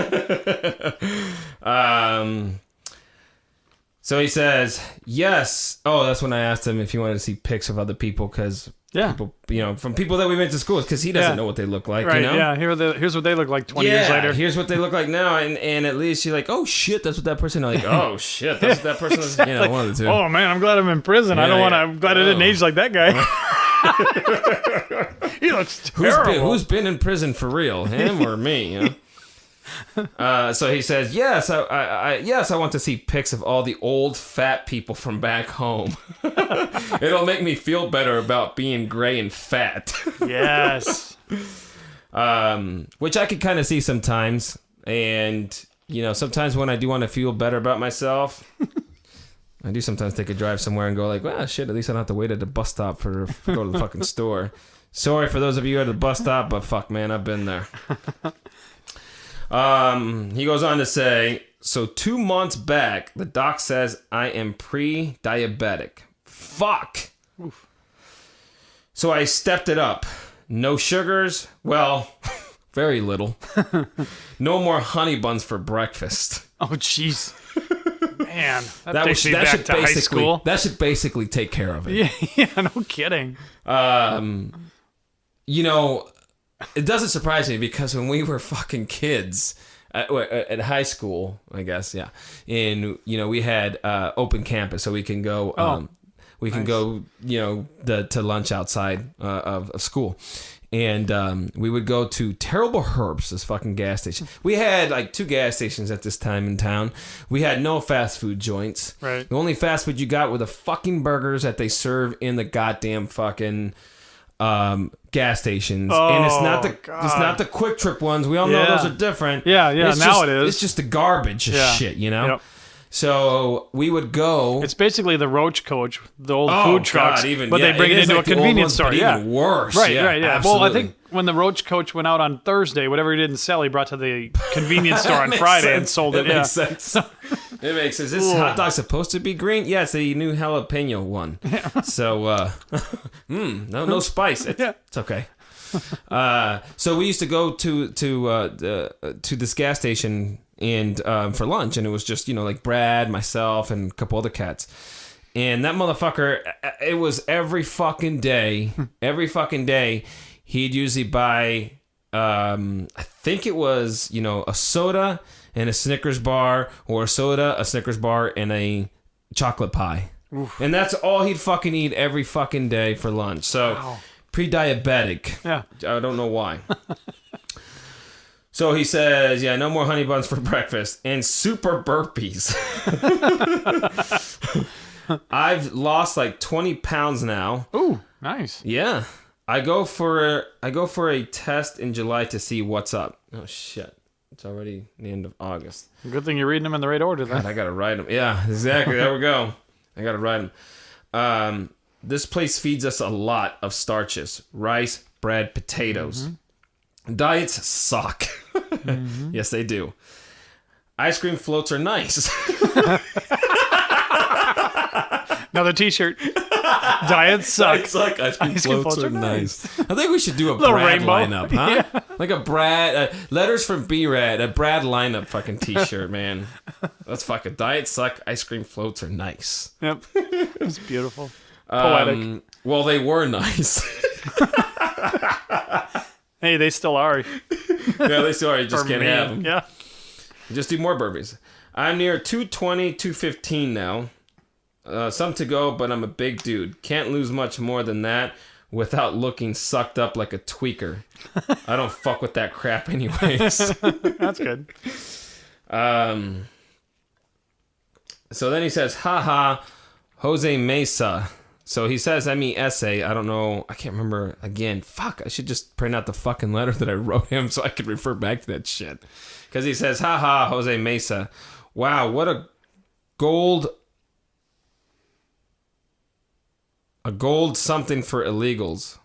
So he says, yes. Oh, that's when I asked him if he wanted to see pics of other people, because people, from people that we went to school with, because he doesn't know what they look like, right, you know? Yeah, here's what they look like 20 years later. Here's what they look like now, and at least you're like, oh, shit, that's what that person, like, oh, shit, that's what that person is, exactly. One of the two. Oh, man, I'm glad I'm in prison. I'm glad I didn't age like that guy. He looks terrible. Who's been in prison for real, him or me, So he says, yes, I want to see pics of all the old fat people from back home. It'll make me feel better about being gray and fat. Yes. Which I could kind of see sometimes. And, sometimes when I do want to feel better about myself, I do sometimes take a drive somewhere and go like, well, shit, at least I don't have to wait at the bus stop to go to the fucking store. Sorry for those of you at the bus stop, but fuck, man, I've been there. He goes on to say, so 2 months back, the doc says I am pre-diabetic. Fuck. Oof. So I stepped it up. No sugars. Well, very little. No more honey buns for breakfast. Oh, jeez. Man, that takes me back to high school. That should basically take care of it. Yeah, no kidding. It doesn't surprise me because when we were fucking kids at high school, I guess, and we had open campus, so we can go, can go, to lunch outside of school, and we would go to Terrible Herbs, this fucking gas station. We had like 2 gas stations at this time in town. We had no fast food joints. Right. The only fast food you got were the fucking burgers that they serve in the goddamn fucking gas stations, and it's not the Quick Trip ones. We all know those are different. Yeah. It is. It's just the garbage shit, Yep. So we would go. It's basically the Roach Coach, the old food trucks, they bring it into a convenience store. Even worse. Right. Absolutely. Well, I think when the Roach Coach went out on Thursday, whatever he didn't sell, he brought to the convenience store on Friday and sold it. That makes sense. It makes sense. Is this hot dog supposed to be green? Yeah, it's a new jalapeno one. So, no spice. It's okay. So we used to go to this gas station and for lunch, and it was just like Brad, myself, and a couple other cats. And that motherfucker, it was every fucking day. He'd usually buy, I think it was a soda and a Snickers bar, or a soda, a Snickers bar, and a chocolate pie. Oof. And that's all he'd fucking eat every fucking day for lunch. So, pre-diabetic. Yeah. I don't know why. So he says, no more honey buns for breakfast and super burpees. I've lost like 20 pounds now. Ooh, nice. Yeah. I go for a test in July to see what's up. Oh shit. It's already the end of August. Good thing you're reading them in the right order then. God, I gotta write them. Yeah, exactly. There we go. I gotta write them. This place feeds us a lot of starches. Rice, bread, potatoes. Mm-hmm. Diets suck. Mm-hmm. Yes, they do. Ice cream floats are nice. Another t-shirt. Diets suck. Diets suck. Ice cream floats are nice. I think we should do a Brad rainbow lineup, huh? Yeah. Like a Brad, letters from B-Rad, a Brad lineup fucking t-shirt, man. That's fucking diets suck. Ice cream floats are nice. Yep. It's beautiful. Poetic. Well, they were nice. Hey, they still are. Yeah, they still are. You just can't have them. Yeah. Just do more burpees. I'm near 220, 215 now. Some to go, but I'm a big dude. Can't lose much more than that without looking sucked up like a tweaker. I don't fuck with that crap anyways. That's good. So then he says, haha, Jose Meza. So he says M-E-S-A. I don't know. I can't remember. Again, fuck. I should just print out the fucking letter that I wrote him so I could refer back to that shit. Because he says, haha, Jose Meza. Wow, what a gold something for illegals.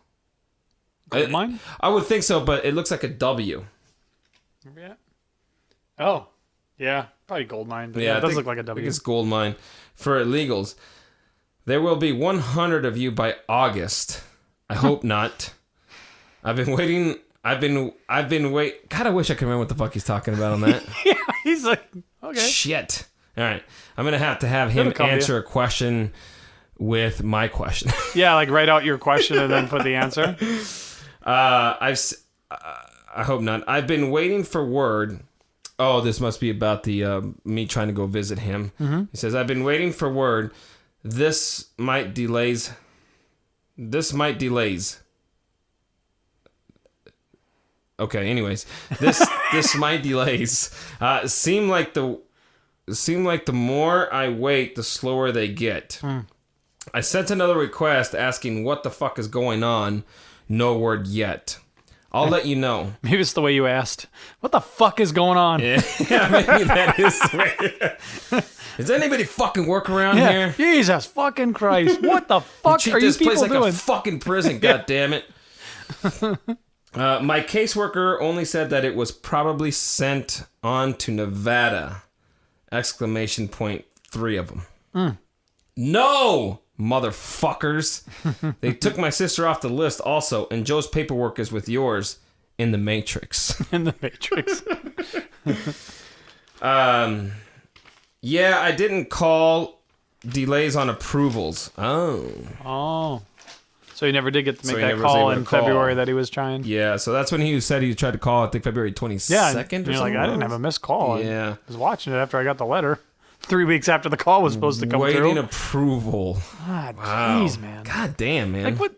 Gold mine? I would think so, but it looks like a W. Yeah. Oh, yeah. Probably gold mine. But yeah, it does look like a W. I think it's gold mine for illegals. There will be 100 of you by August. I hope not. I've been waiting. God, I wish I could remember what the fuck he's talking about on that. Yeah, he's like, okay. Shit. All right. I'm going to have him answer a question with my question. Yeah, like write out your question and then put the answer. I hope not. I've been waiting for word. Oh, this must be about the me trying to go visit him. Mm-hmm. He says, I've been waiting for word. This might delays. Okay, anyways. This might delays. Seem like the more I wait, the slower they get. I sent another request asking what the fuck is going on. No word yet. I'll let you know. Maybe it's the way you asked. What the fuck is going on? Yeah, maybe that is the way. Is anybody fucking work around here? Jesus fucking Christ. What the fuck are you people doing? doing? A fucking prison, goddammit. My caseworker only said that it was probably sent on to Nevada. ! 3 of them. No! Motherfuckers. They took my sister off the list also, and Joe's paperwork is with yours in the Matrix. In the Matrix. Yeah, I didn't call delays on approvals. Oh. So he never did get to make that call in February that he was trying? Yeah, so that's when he said he tried to call, I think, February 22nd or something. You're like, I didn't have a missed call. Yeah. I was watching it after I got the letter. 3 weeks after the call was supposed to come through. Waiting approval. God, wow. jeez, man. God damn, man. Like, what?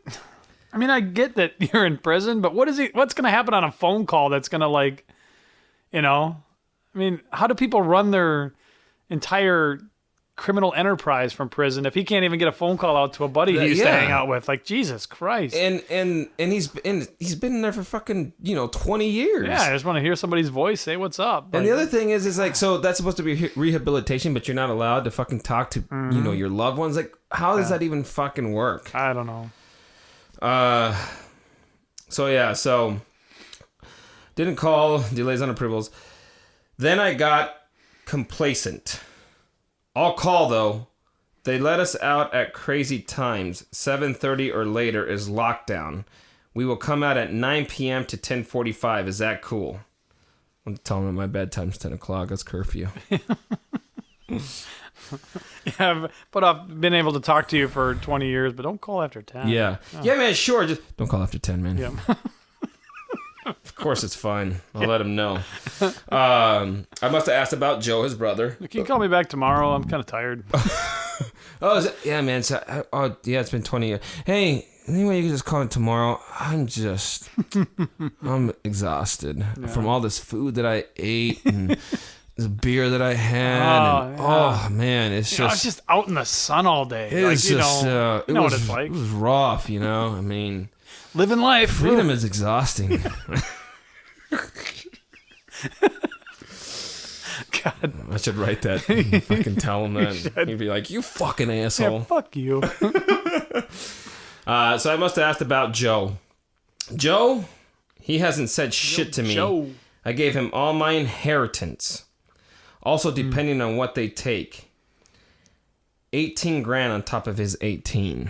I mean, I get that you're in prison, but what's going to happen on a phone call that's going to, like, you know? I mean, how do people run their entire criminal enterprise from prison if he can't even get a phone call out to a buddy he used to hang out with? Like, Jesus Christ. And he's been in there for fucking 20 years. Yeah, I just want to hear somebody's voice say what's up. And the other thing is like, so that's supposed to be rehabilitation, but you're not allowed to fucking talk to your loved ones. Like, how does that even fucking work? I don't know. So didn't call, delays on approvals. Then I got complacent. I'll call, though. They let us out at crazy times. 7:30 or later is lockdown. We will come out at 9 p.m. to 10:45. Is that cool? I'm telling them my bedtime's 10 o'clock. That's curfew. Yeah, I've been able to talk to you for 20 years, but don't call after 10. Yeah. Oh. Yeah, man, sure. Just don't call after 10, man. Yeah. Of course it's fine. I'll let him know. I must have asked about Joe, his brother. Can you call me back tomorrow? I'm kind of tired. Yeah, man. So, it's been 20 years. Hey, anyway, you can just call me tomorrow. I'm exhausted from all this food that I ate and this beer that I had. Man, it's just... I was just out in the sun all day. It was just... you know what it's like. It was rough, I mean... Living life. Freedom is exhausting. God. I should write that. Fucking tell him that. He'd be like, you fucking asshole. Yeah, fuck you. So I must have asked about Joe. Joe, he hasn't said shit to me. Joe. I gave him all my inheritance. Also, depending on what they take. 18 grand on top of his 18.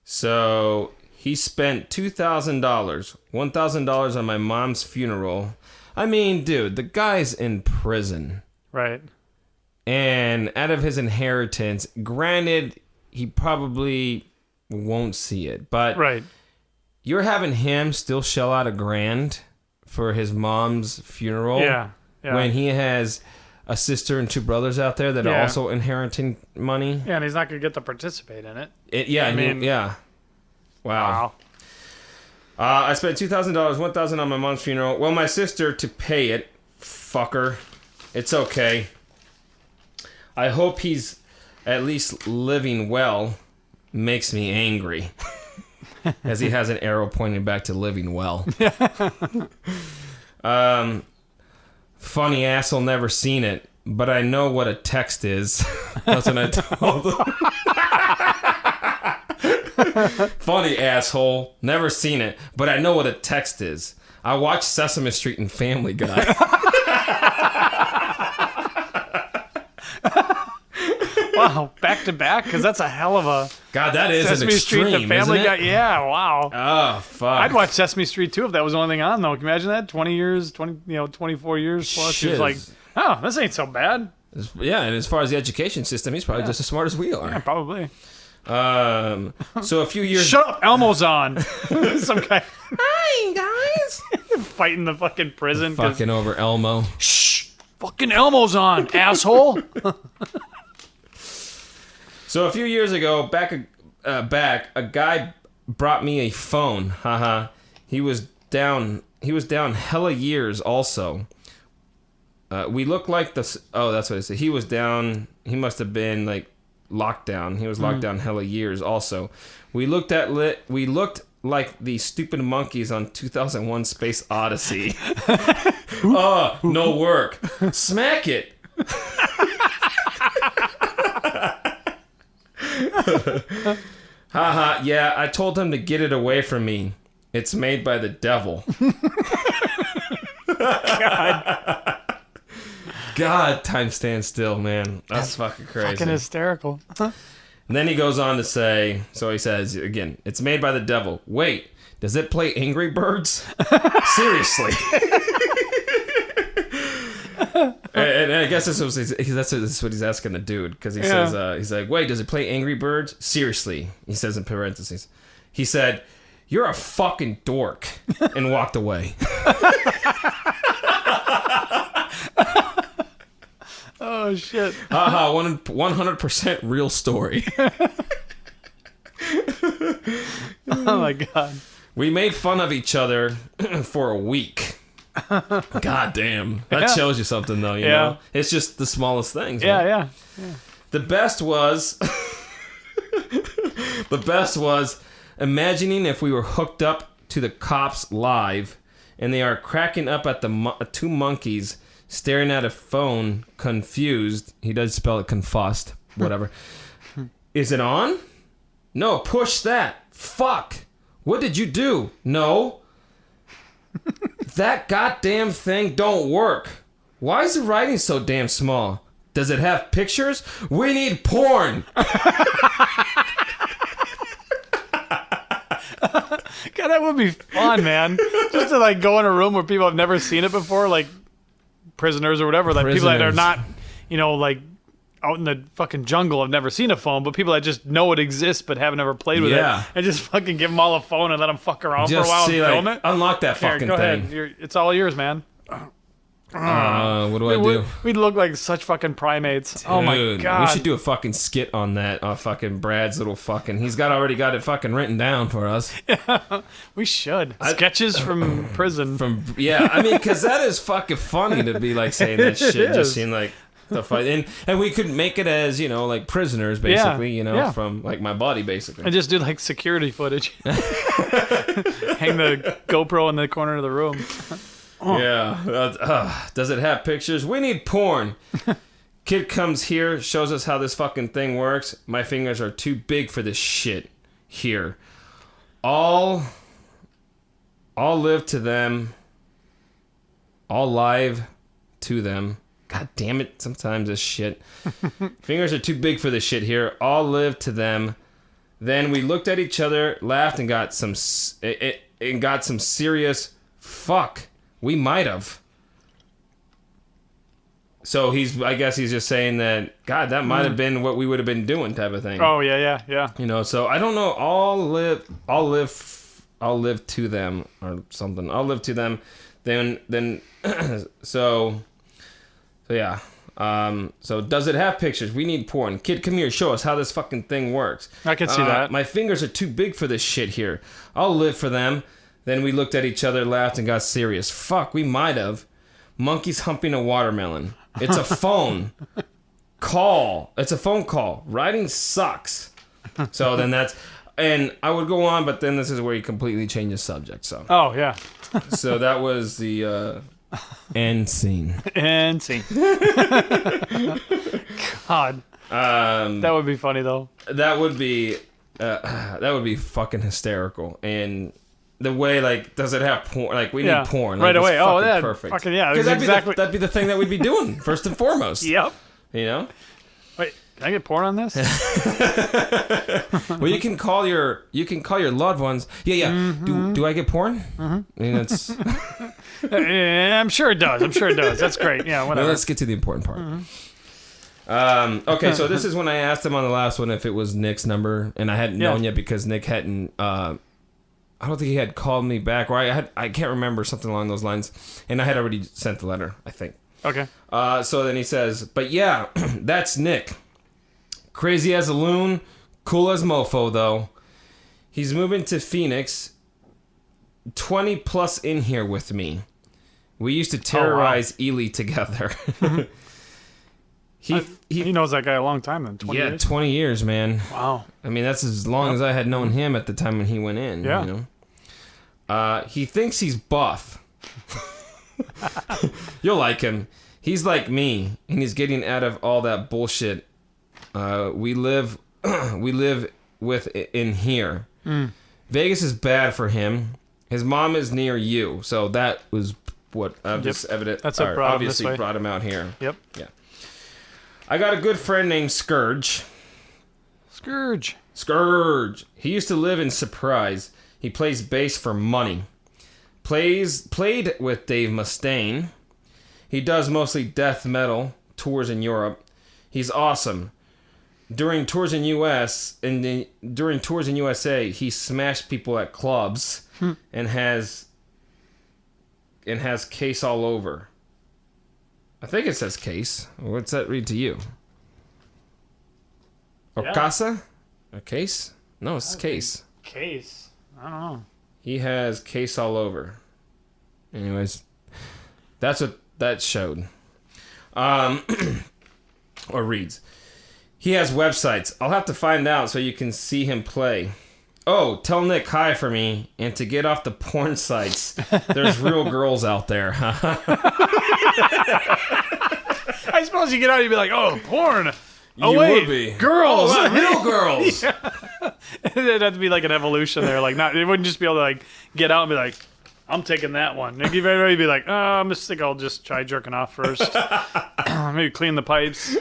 So... he spent $2,000, $1,000 on my mom's funeral. I mean, dude, the guy's in prison. Right. And out of his inheritance, granted, he probably won't see it. But right. You're having him still shell out $1,000 for his mom's funeral. Yeah. When he has a sister and 2 brothers out there that are also inheriting money. Yeah, and he's not going to get to participate in it. Yeah. Wow. I spent $2,000, $1,000 on my mom's funeral. Well, my sister to pay it. Fucker. It's okay. I hope he's at least living well. makes me angry. As he has an arrow pointing back to living well. Funny asshole, never seen it, but I know what a text is. That's what I told him. Funny asshole, never seen it, but I know what a text is. I watch Sesame Street and Family Guy. Wow, back to back, because that's a hell of a God. That is Sesame an extreme, Street, the Family isn't Guy. it? Yeah, wow. Oh fuck. I'd watch Sesame Street too if that was the only thing on though. Can you imagine that? 24 years plus. Shit. He's like, oh, this ain't so bad. Yeah, and as far as the education system, he's probably just as smart as we are. Yeah, probably. So a few years. Shut up, Elmo's on. Some guy. Hi guys. Fighting the fucking prison. Fucking over Elmo. Shh, fucking Elmo's on, asshole. So a few years ago, back, a guy brought me a phone. Haha. He was down hella years also. We look like the. Oh, that's what it said. He was down. He must have been like locked down. He was locked down hella years also. We looked like the stupid monkeys on 2001: Space Odyssey. No work. Smack it. Haha, yeah, I told him to get it away from me. It's made by the devil. God, time stands still, man. That's fucking crazy. Fucking hysterical. And then he goes on to say, so he says, again, it's made by the devil. Wait, does it play Angry Birds? Seriously. And I guess that's what he's asking the dude, because he says, he's like, wait, does it play Angry Birds? Seriously, he says in parentheses. He said, you're a fucking dork, and walked away. Oh, shit. Haha, 100% real story. Oh, my God. We made fun of each other for a week. God damn. That shows you something, though, you know? It's just the smallest things. Yeah. The best was imagining if we were hooked up to the cops live and they are cracking up at the two monkeys staring at a phone, confused. He does spell it confussed. Whatever. Is it on? No, push that. Fuck. What did you do? No. That goddamn thing don't work. Why is the writing so damn small? Does it have pictures? We need porn. God, that would be fun, man. Just to like go in a room where people have never seen it before, like prisoners or whatever, like people that are not, like out in the fucking jungle have never seen a phone, but people that just know it exists but haven't ever played with it, and just fucking give them all a phone and let them fuck around for a while and film it. Unlock that fucking go thing. Ahead. It's all yours, man. What do I do? We'd look like such fucking primates. Dude, oh my God. We should do a fucking skit on that. Fucking Brad's little fucking. He's already got it fucking written down for us. We should. Sketches from prison. I mean, because that is fucking funny to be like saying that shit. Just seeing like the fight, and we could make it as like prisoners, basically. From like my body, basically. And just do like security footage. Hang the GoPro in the corner of the room. Does it have pictures? We need porn. Kid comes here, shows us how this fucking thing works. My fingers are too big for this shit here. All live to them. All live to them. God damn it, sometimes this shit. Fingers are too big for this shit here. All live to them. Then we looked at each other, laughed, and got some serious fuck. We might have. So I guess he's just saying that, God, that might have been what we would have been doing, type of thing. Oh yeah. So I don't know. I'll live to them or something. I'll live to them. Then so yeah. So does it have pictures? We need porn. Kid, come here. Show us how this fucking thing works. I can see that. My fingers are too big for this shit here. I'll live for them. Then we looked at each other, laughed, and got serious. Fuck, we might have. Monkeys humping a watermelon. It's a phone call. It's a phone call. Writing sucks. So then and I would go on, but then this is where he completely changes subject. So. Oh yeah. So that was the end scene. End scene. God. That would be funny though. That would be fucking hysterical. And the way, like, does it have porn? Like, we need porn. Like, right away. Oh, yeah. Perfect. Fucking yeah. Because that'd be the thing that we'd be doing first and foremost. Yep. You know? Wait, can I get porn on this? Well, you can call your loved ones. Yeah. Mm-hmm. Do I get porn? Mm-hmm. I mean, that's. I'm sure it does. That's great. Yeah, whatever. Well, let's get to the important part. Mm-hmm. Okay, so this is when I asked him on the last one if it was Nick's number, and I hadn't known yet because Nick hadn't. I don't think he had called me back, or I can't remember, something along those lines, and I had already sent the letter, I think. Okay. So then he says, but yeah, that's Nick. Crazy as a loon, cool as mofo, though. He's moving to Phoenix. 20 plus in here with me. We used to terrorize Ely together. He knows that guy a long time then. 20 years? 20 years, man. Wow. I mean, that's as long as I had known him at the time when he went in. Yeah. You know? He thinks he's buff. You'll like him. He's like me, and he's getting out of all that bullshit we live with in here. Vegas is bad for him. His mom is near you, so that was what evident. That's what obviously brought him out here. Yep. Yeah. I got a good friend named Scourge. Scourge. He used to live in Surprise. He plays bass for money. Played with Dave Mustaine. He does mostly death metal tours in Europe. He's awesome. During tours in USA, he smashed people at clubs and has case all over. I think it says case. What's that read to you? Or casa? A case? No, it's case. Case. I don't know. He has case all over. Anyways, that's what that showed. Or reads. He has websites. I'll have to find out so you can see him play. Oh, tell Nick hi for me, and to get off the porn sites. There's real girls out there. I suppose you get out and you'd be like, oh, porn. Oh, you wait, would be. Girls. Oh, wow, real girls. It'd have to be like an evolution there. Like, it wouldn't just be able to like get out and be like, I'm taking that one. Like, you'd be like, oh, I think I'll just try jerking off first. Maybe clean the pipes.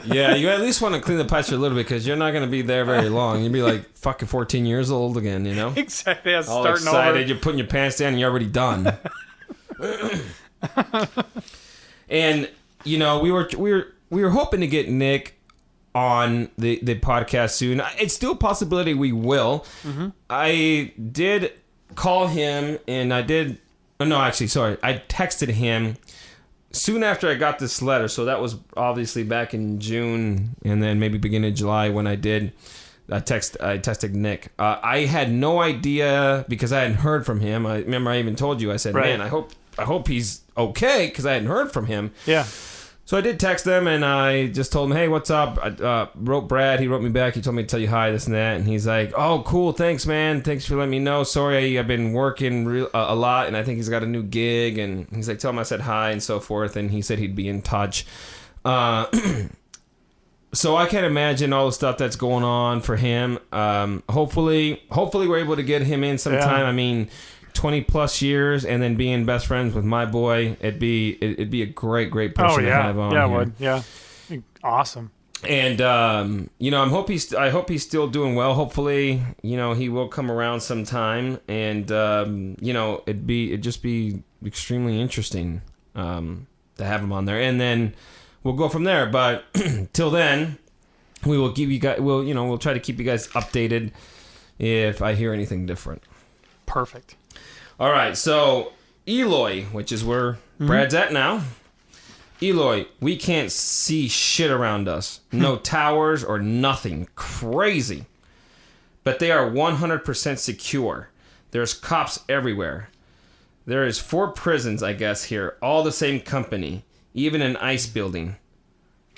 Yeah, you at least want to clean the pipes for a little bit because you're not going to be there very long. You'd be like fucking 14 years old again, you know? Exactly. That's all starting excited. over. You're putting your pants down and you're already done. And, you know, we were hoping to get Nick on the podcast soon. It's still a possibility we will. Mm-hmm. I did call him and I texted him soon after I got this letter. So that was obviously back in June and then maybe beginning of July when I texted Nick. I had no idea because I hadn't heard from him. I remember I even told you, I said, man, I hope he's okay because I hadn't heard from him. Yeah. So I did text him, and I just told him, hey, what's up? I wrote Brad. He wrote me back. He told me to tell you hi, this and that. And he's like, oh, cool. Thanks, man. Thanks for letting me know. Sorry, I've been working a lot, and I think he's got a new gig. And he's like, tell him I said hi and so forth. And he said he'd be in touch. So I can't imagine all the stuff that's going on for him. Hopefully we're able to get him in sometime. Yeah. I mean, 20 plus years and then being best friends with my boy, it'd be a great person to have on. Yeah, here. it would. Yeah. Awesome. And you know, I hope he's still doing well. Hopefully, you know, he will come around sometime and you know, it'd just be extremely interesting to have him on there. And then we'll go from there, but till then, we will give you guys we'll try to keep you guys updated if I hear anything different. Perfect. All right, so Eloy, which is where Brad's at now. Eloy, we can't see shit around us. No towers or nothing. Crazy. But they are 100% secure. There's cops everywhere. There is 4 prisons, I guess, here. All the same company. Even an ice building.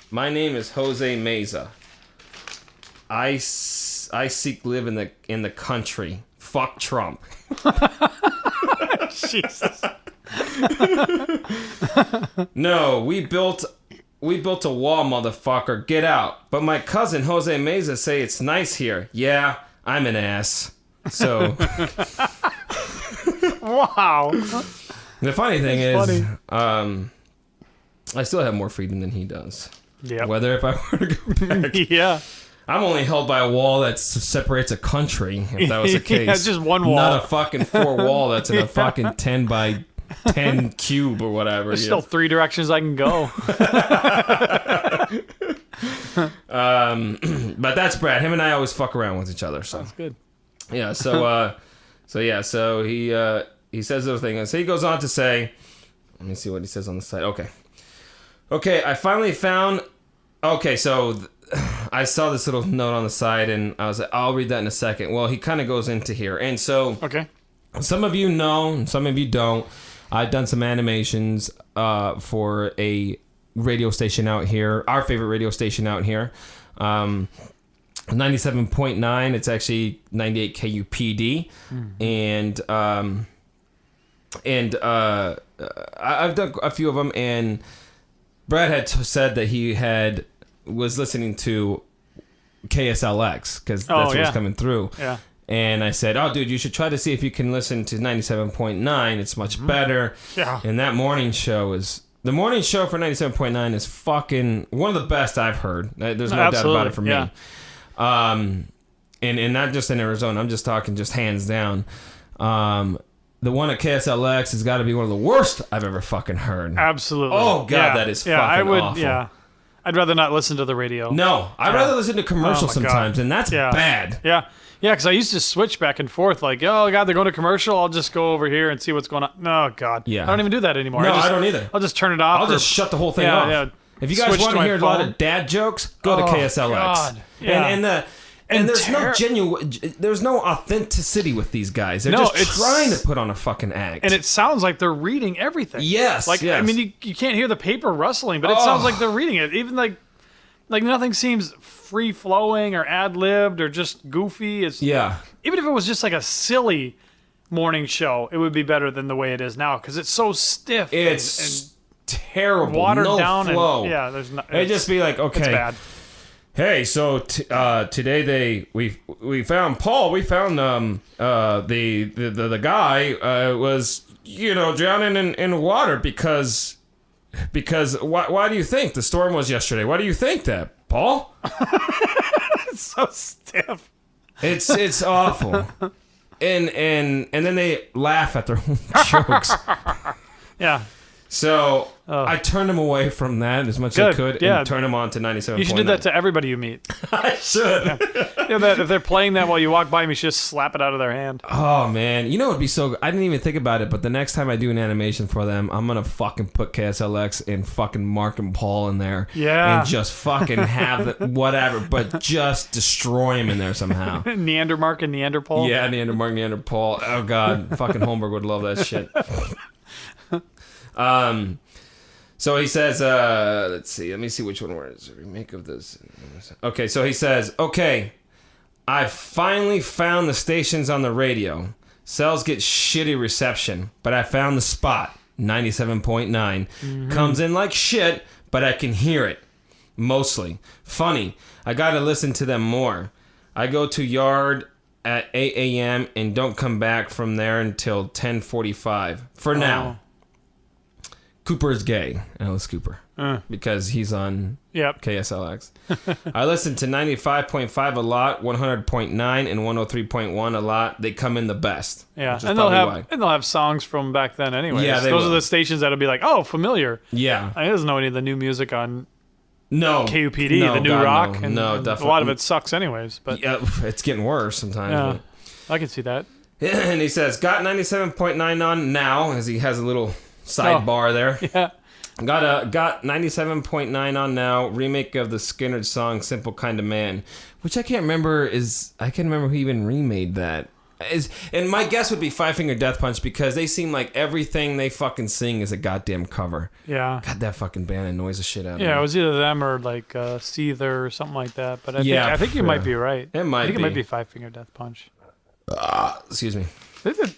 My name is Jose Meza. I seek live in the country. Fuck Trump. Jesus. No, we built a wall, motherfucker. Get out. But my cousin Jose Meza say it's nice here. Yeah, I'm an ass. So Wow. the funny thing is, I still have more freedom than he does. Yeah. Whether if I were to go back. Yeah. I'm only held by a wall that separates a country, if that was the case. Yeah, it's just one wall. Not a fucking 4 wall that's in a fucking 10 by 10 cube or whatever. There's still 3 directions I can go. But that's Brad. Him and I always fuck around with each other. So That's good. yeah. So he says those things. So he goes on to say, let me see what he says on the site. Okay. I finally found. Okay, so I saw this little note on the side, and I was like, I'll read that in a second. Well, he kind of goes into here, and so Okay. some of you know, and some of you don't. I've done some animations for a radio station out here, our favorite radio station out here, 97.9. It's actually 98 KUPD, and I've done a few of them. And Brad had said that he was listening to KSLX because that's what was coming through. Yeah. And I said, oh, dude, you should try to see if you can listen to 97.9. It's much better. Yeah. And that morning show the morning show for 97.9 is fucking one of the best I've heard. There's no doubt about it for me. And not just in Arizona. I'm just talking just hands down. The one at KSLX has got to be one of the worst I've ever fucking heard. Absolutely. Oh, God, that is fucking awful. Yeah. I'd rather not listen to the radio. No, I'd rather listen to commercials sometimes, and that's bad. Yeah. Yeah, because I used to switch back and forth, like, oh, God, they're going to commercial. I'll just go over here and see what's going on. No, God. Yeah. I don't even do that anymore. No, I don't either. I'll just turn it off. I'll just shut the whole thing off. Yeah. If you guys want to hear a lot of dad jokes, go to KSLX. God. Yeah. And there's no genuine, there's no authenticity with these guys. They're just trying to put on a fucking act. And it sounds like they're reading everything. Yes. Like, yes. I mean, you can't hear the paper rustling, but it sounds like they're reading it. Even like nothing seems free flowing or ad libbed or just goofy. Even if it was just like a silly morning show, it would be better than the way it is now because it's so stiff. It's terrible. Watered no down. flow. And, there's not. It'd just be like, okay. It's bad. Hey, so today we found Paul. We found the guy was drowning in water because why do you think the storm was yesterday? Why do you think that, Paul? It's so stiff. It's awful. And then they laugh at their own jokes. Yeah. So I turned him away from that as much as I could and turned him on to 97.9. You should do that to everybody you meet. I should. If they're playing that while you walk by them, you should just slap it out of their hand. Oh, man. You know what would be so good? I didn't even think about it, but the next time I do an animation for them, I'm going to fucking put KSLX and fucking Mark and Paul in there. Yeah. And just fucking have whatever, but just destroy them in there somehow. Neandermark and Neanderpaul? Yeah, Neandermark, Neanderpaul. Oh, God. Fucking Holmberg would love that shit. So he says, let's see, let me see which one where is a remake of this. Okay, so he says, okay, I finally found the stations on the radio. Cells get shitty reception, but I found the spot, 97.9. Mm-hmm. Comes in like shit, but I can hear it. Mostly. Funny, I gotta listen to them more. I go to yard at 8 a.m. and don't come back from there until 10:45. For now. Cooper is gay, Alice Cooper, because he's on KSLX. I listen to 95.5 a lot, 100.9, and 103.1 a lot. They come in the best. Yeah, and they'll have songs from back then anyway. Yeah, those are the stations that'll be like, oh, familiar. Yeah, I doesn't know any of the new music on KUPD, the new God, rock, no, and definitely. a lot of it sucks anyways. But yeah, it's getting worse sometimes. Yeah, I can see that. And he says, got 97.9 on now, as he has a little sidebar there. Yeah. Got 97.9 on now. Remake of the Skinner song "Simple Kind of Man," which I can't remember who even remade that. And my guess would be Five Finger Death Punch because they seem like everything they fucking sing is a goddamn cover. Yeah. God, that fucking band annoys the shit out of me. Yeah, it was either them or like Seether or something like that. But I think you might be right. It might I think be. it might be Five Finger Death Punch. Excuse me.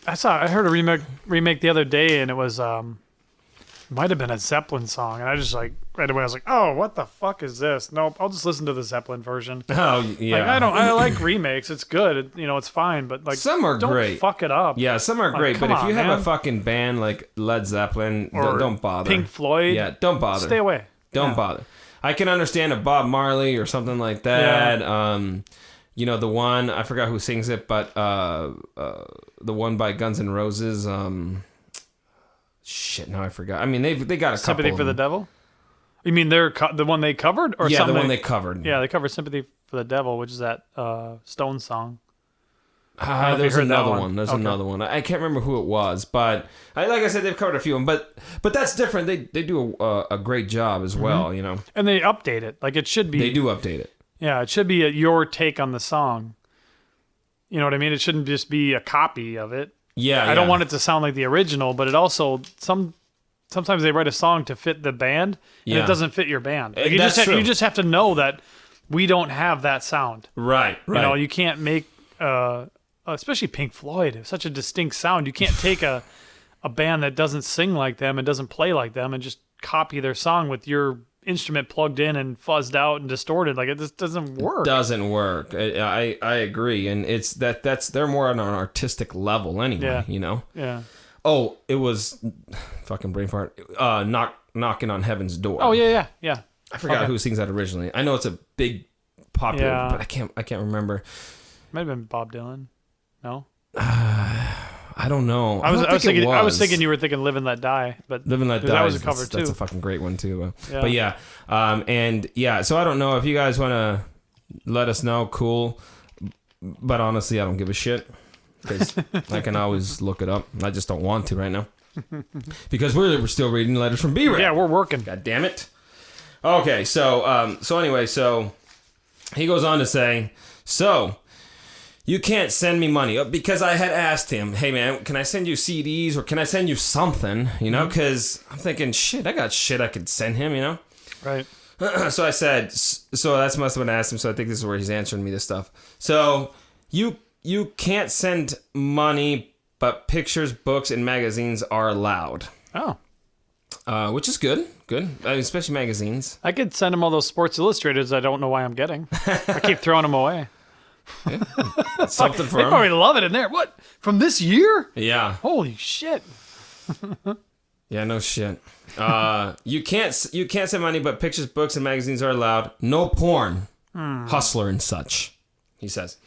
I heard a remake the other day, and it was might have been a Zeppelin song, and I just like right away I was like, oh, what the fuck is this? Nope, I'll just listen to the Zeppelin version. Oh yeah. Like, I like remakes. It's good. It's fine, but like some are don't great. Fuck it up. Yeah, some are great, but if you have a fucking band like Led Zeppelin, or don't bother. Pink Floyd. Yeah, don't bother. Stay away. Don't bother. I can understand a Bob Marley or something like that. Yeah. The one I forgot who sings it, but the one by Guns N' Roses. Shit, now I forgot. I mean, they got a couple. Sympathy for the Devil. You mean they're the one they covered, or yeah, something? the one they covered. Yeah, they covered "Sympathy for the Devil," which is that Stone song. There's another one. There's another one. I can't remember who it was, but like I said, they've covered a few of them. But that's different. They do a great job as well. And they update it. Like it should be. They do update it. Yeah, it should be your take on the song. You know what I mean? It shouldn't just be a copy of it. Yeah, I don't want it to sound like the original, but it also sometimes they write a song to fit the band, and it doesn't fit your band. Like you just have to know that we don't have that sound. Right. You can't make, especially Pink Floyd, it's such a distinct sound. You can't take a band that doesn't sing like them and doesn't play like them and just copy their song with your instrument plugged in and fuzzed out and distorted. Like it just doesn't work. Doesn't work. I agree, and it's that's they're more on an artistic level anyway. Yeah. Oh, it was fucking brain fart. Knocking on Heaven's Door. Oh yeah. I forgot who sings that originally. I know it's a big popular, but I can't remember. Might have been Bob Dylan. No. I don't know. I was thinking you were thinking "Live and Let Die," but "Live and Let Die" that was a cover too. That's a fucking great one too. But yeah, so I don't know if you guys want to let us know. Cool, but honestly, I don't give a shit because I can always look it up. I just don't want to right now because we're still reading letters from B-Rad. Yeah, we're working. God damn it. Okay, so anyway, he goes on to say, you can't send me money because I had asked him, hey man, can I send you CDs or can I send you something, because I'm thinking, shit, I got shit I could send him, Right. So I said, so that's must have been asked him, so I think this is where he's answering me this stuff. So you can't send money, but pictures, books, and magazines are allowed. Oh. Which is good, especially magazines. I could send him all those Sports Illustrateds I don't know why I'm getting. I keep throwing them away. Yeah. Something for they him. probably love it in there. What? From this year? Yeah. Holy shit. Yeah, no shit. You can't send money, but pictures, books, and magazines are allowed. No porn. Hustler and such, he says.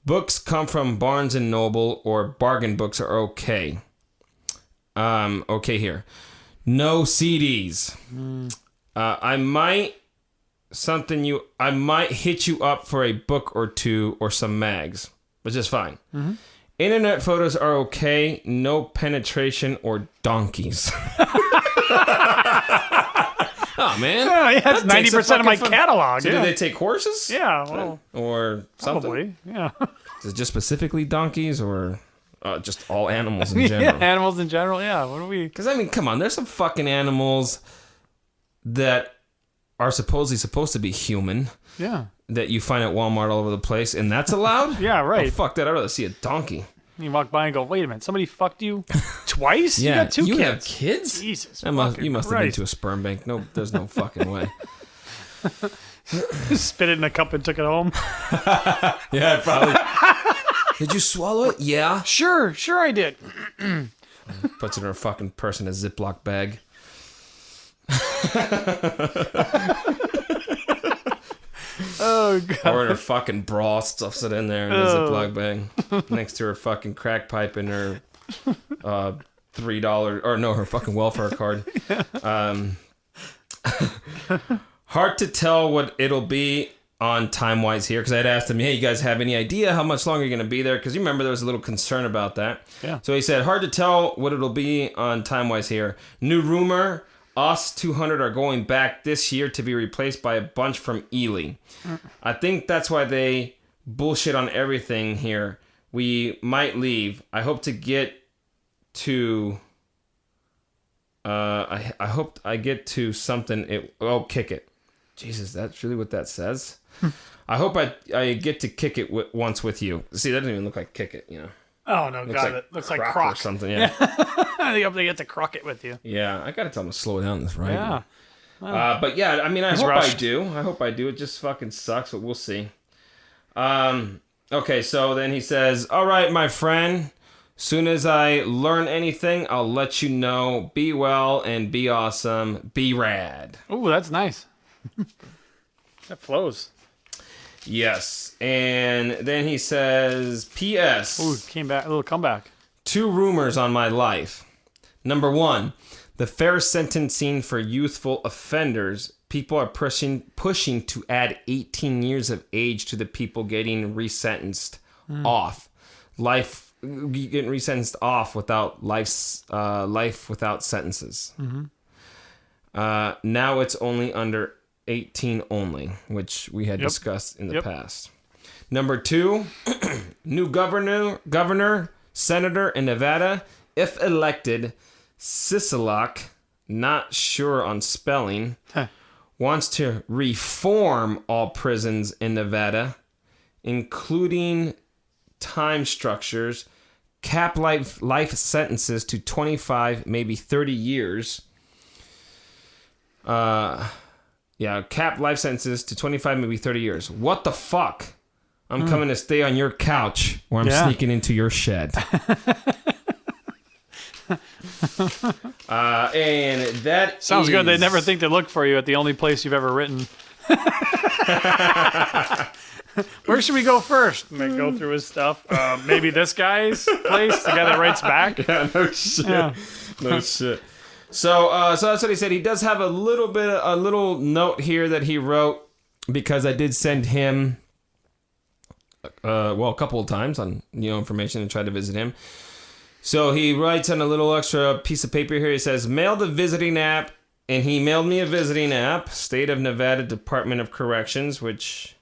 Books come from Barnes and Noble or bargain books are okay. Okay here. No CDs. I might hit you up for a book or two or some mags, which is fine. Mm-hmm. Internet photos are okay. No penetration or donkeys. Oh man, that's 90% of my catalog. So do they take horses? Yeah, well, or something. Probably, yeah. Is it just specifically donkeys or just all animals in general? Yeah, animals in general. Yeah. What are we? Because I mean, come on, there's some fucking animals that are supposedly supposed to be human. Yeah. That you find at Walmart all over the place, and that's allowed? Yeah, right. Oh, fuck that. I'd rather see a donkey. You walk by and go, wait a minute, somebody fucked you twice? Yeah. You got two kids. You have kids? Jesus. You must have been to a sperm bank. No, there's no fucking way. Spit it in a cup and took it home. Yeah, probably. Did you swallow it? Yeah. Sure I did. Puts it in her fucking purse in a Ziploc bag. Oh, God. Or in her fucking bra, stuffs it in there in a Ziploc bag. Next to her fucking crack pipe and her $3, or no, her fucking welfare card. Hard to tell what it'll be on time-wise here, because I'd asked him, hey, you guys have any idea how much longer you're going to be there? Because you remember there was a little concern about that. Yeah. So he said, hard to tell what it'll be on time-wise here. New rumor, us 200 are going back this year to be replaced by a bunch from Ely. I think that's why they bullshit on everything here. we might leave. I hope to get to... I hope I get to something... kick it. Jesus, that's really what that says? I hope I get to kick it once with you. See, that doesn't even look like kick it, you know. Oh, no, got it. Looks like croc. Or something, yeah. I hope they get to croc it with you. Yeah, I gotta tell him to slow down this right. Yeah. But yeah, I mean, I hope rushed. I do. I hope I do. It just fucking sucks, but we'll see. Okay, so then he says, all right, my friend, soon as I learn anything, I'll let you know. Be well and be awesome. B-Rad. Ooh, that's nice. That flows. Yes. And then he says, P.S. Ooh, came back, a little comeback. 2 rumors on my life. Number 1, the fair sentencing for youthful offenders. People are pushing to add 18 years of age to the people getting resentenced off. Getting resentenced off without life without sentences. Now it's only under 18 only, which we had discussed in the past. Number 2, new governor, senator in Nevada, if elected, Sisolak, not sure on spelling, wants to reform all prisons in Nevada, including time structures, cap life sentences to 25, maybe 30 years. Cap life sentences to 25, maybe 30 years. What the fuck? I'm coming to stay on your couch or I'm sneaking into your shed. And that sounds good. They never think to look for you at the only place you've ever written. Where should we go first? And they go through his stuff. Maybe this guy's place, the guy that writes back. Yeah, no shit. Yeah. No shit. So that's what he said. He does have a little note here that he wrote because I did send him, a couple of times on information and tried to visit him. So he writes on a little extra piece of paper here. He says, mail the visiting app. And he mailed me a visiting app, State of Nevada Department of Corrections, which...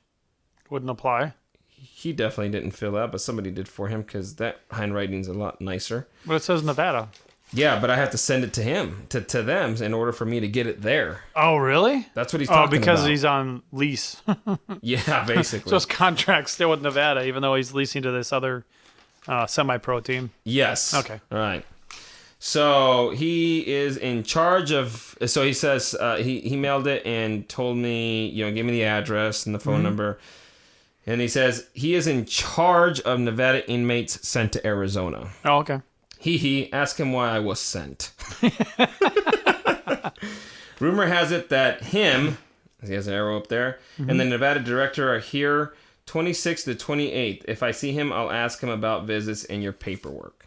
wouldn't apply. He definitely didn't fill out, but somebody did for him because that handwriting's a lot nicer. But it says Nevada. Yeah, but I have to send it to him, to them, in order for me to get it there. Oh, really? That's what he's talking about. Oh, because he's on lease. Yeah, basically. So his contract's still with Nevada, even though he's leasing to this other semi-pro team. Yes. Okay. All right. So he is in charge of... So he says he mailed it and told me, gave me the address and the phone number. And he says he is in charge of Nevada inmates sent to Arizona. Oh, okay. Ask him why I was sent. Rumor has it that him, he has an arrow up there, and the Nevada director are here 26th to 28th. If I see him, I'll ask him about visits and your paperwork.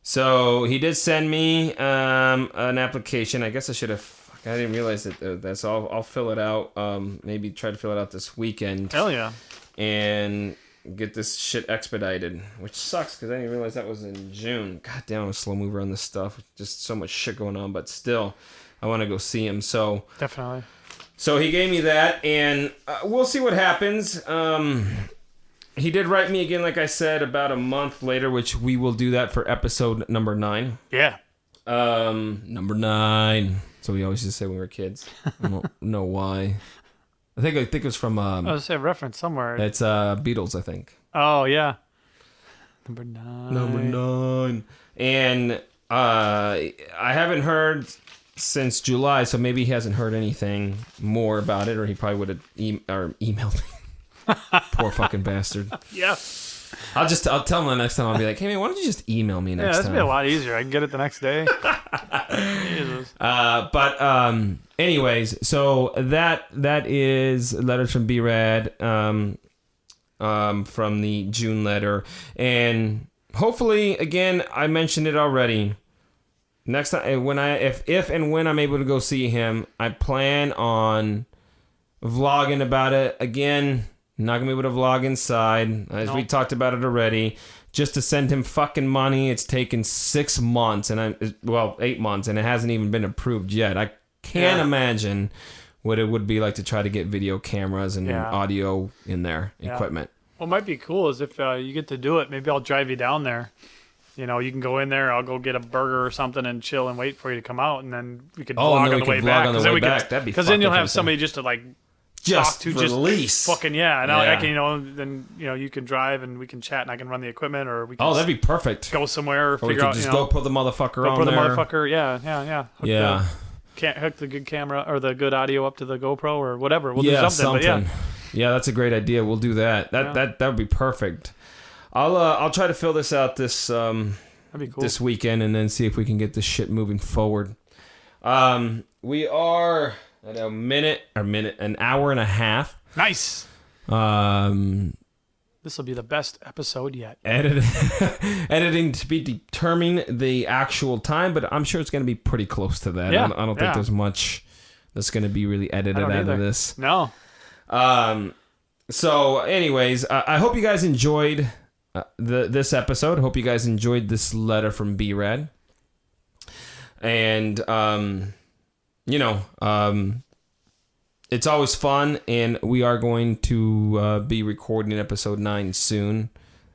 So he did send me an application. I guess I didn't realize that. So I'll fill it out. Maybe try to fill it out this weekend. Hell yeah. And get this shit expedited, which sucks because I didn't realize that was in June. God damn, I'm a slow mover on this stuff. Just so much shit going on, but still, I want to go see him. So definitely. So he gave me that, and we'll see what happens. He did write me again, like I said, about a month later, which we will do that for episode number 9. Yeah. Number 9. So we always just say when we were kids. I don't know why. I think it was from... I was a reference somewhere. It's Beatles, I think. Oh, yeah. Number 9. Number 9. And I haven't heard since July, so maybe he hasn't heard anything more about it, or he probably would have emailed me. Poor fucking bastard. Yeah. I'll tell him the next time. I'll be like, hey man, why don't you just email me next time? Yeah, that'd be a lot easier. I can get it the next day. Jesus. But anyways, so that is letters from B-Rad from the June letter, and hopefully, again, I mentioned it already. Next time, if and when I'm able to go see him, I plan on vlogging about it again. Not gonna be able to vlog inside, as we talked about it already. Just to send him fucking money, it's taken 6 months, 8 months, and it hasn't even been approved yet. I can't imagine what it would be like to try to get video cameras and audio in there, equipment. What might be cool is if you get to do it, maybe I'll drive you down there. You know, you can go in there. I'll go get a burger or something and chill and wait for you to come out, and then we could vlog on the way back. Because then you'll have somebody just to like just talk to, release. just fucking and I can, you know, then you know you can drive and we can chat and I can run the equipment, or we can that'd be perfect. Go somewhere, or we could just go put the motherfucker on there. Can't hook the good camera or the good audio up to the GoPro or whatever. We'll do something. But yeah, that's a great idea. We'll do that. That would be perfect. I'll try to fill this out this that'd be cool. this weekend and then see if we can get this shit moving forward. We are at an hour and a half. Nice. This will be the best episode yet. Editing to be determining the actual time, but I'm sure it's going to be pretty close to that. Yeah, I don't think there's much that's going to be really edited out of this. No. So, anyways, I hope you guys enjoyed this episode. I hope you guys enjoyed this letter from B-Rad. And, it's always fun, and we are going to be recording episode 9 soon.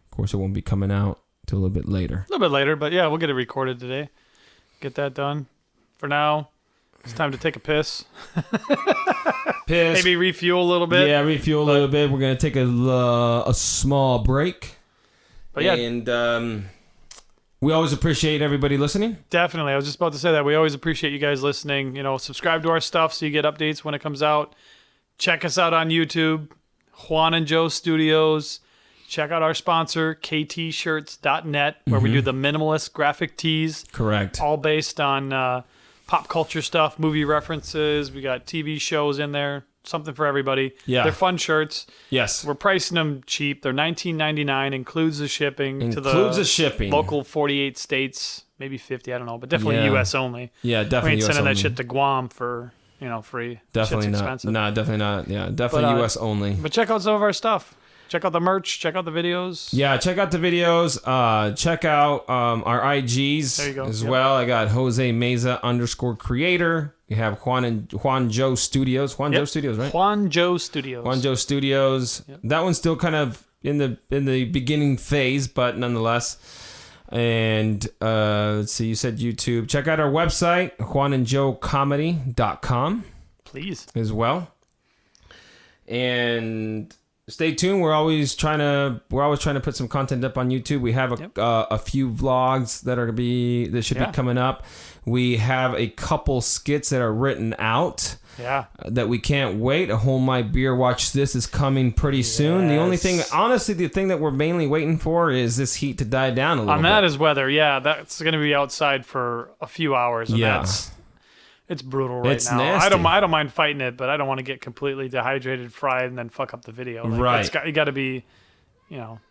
Of course, it won't be coming out till a little bit later. A little bit later, but yeah, we'll get it recorded today. Get that done. For now, it's time to take a piss. Maybe refuel a little bit. Yeah, refuel a little bit. We're going to take a small break. But yeah. And we always appreciate everybody listening. Definitely. I was just about to say that. We always appreciate you guys listening. You know, subscribe to our stuff so you get updates when it comes out. Check us out on YouTube, Juan and Joe Studios. Check out our sponsor, ktshirts.net, where we do the minimalist graphic tees. Correct. All based on pop culture stuff, movie references. We got TV shows in there. Something for everybody. Yeah. They're fun shirts. Yes. We're pricing them cheap. They're $19.99, includes the shipping shipping. Local 48 states, maybe 50, I don't know, but definitely US only. Yeah, definitely. We ain't US sending only. that shit to Guam for, free. Definitely Shit's not. expensive. No, definitely not. Yeah, definitely US only. But check out some of our stuff. Check out the merch. Check out the videos. Yeah, check out the videos. Check out our IGs there you go. as well. I got Jose Meza _creator. You have Juan Joe Studios. Joe Studios, right? Juan Joe Studios. Juan Joe Studios. Yep. That one's still kind of in the beginning phase, but nonetheless. And let's see, you said YouTube. Check out our website, juanandjoecomedy.com. Please. As well. And stay tuned. We're always trying to put some content up on YouTube. We have a few vlogs that should be coming up. We have a couple skits that are written out. Yeah. That we can't wait. Hold My Beer, Watch This is coming pretty soon. The only thing, honestly, the thing that we're mainly waiting for is this heat to die down a little bit. On that is weather. Yeah, that's going to be outside for a few hours. And it's brutal right now. Nasty. I don't mind fighting it, but I don't want to get completely dehydrated, fried, and then fuck up the video. Right. You got to be, it'll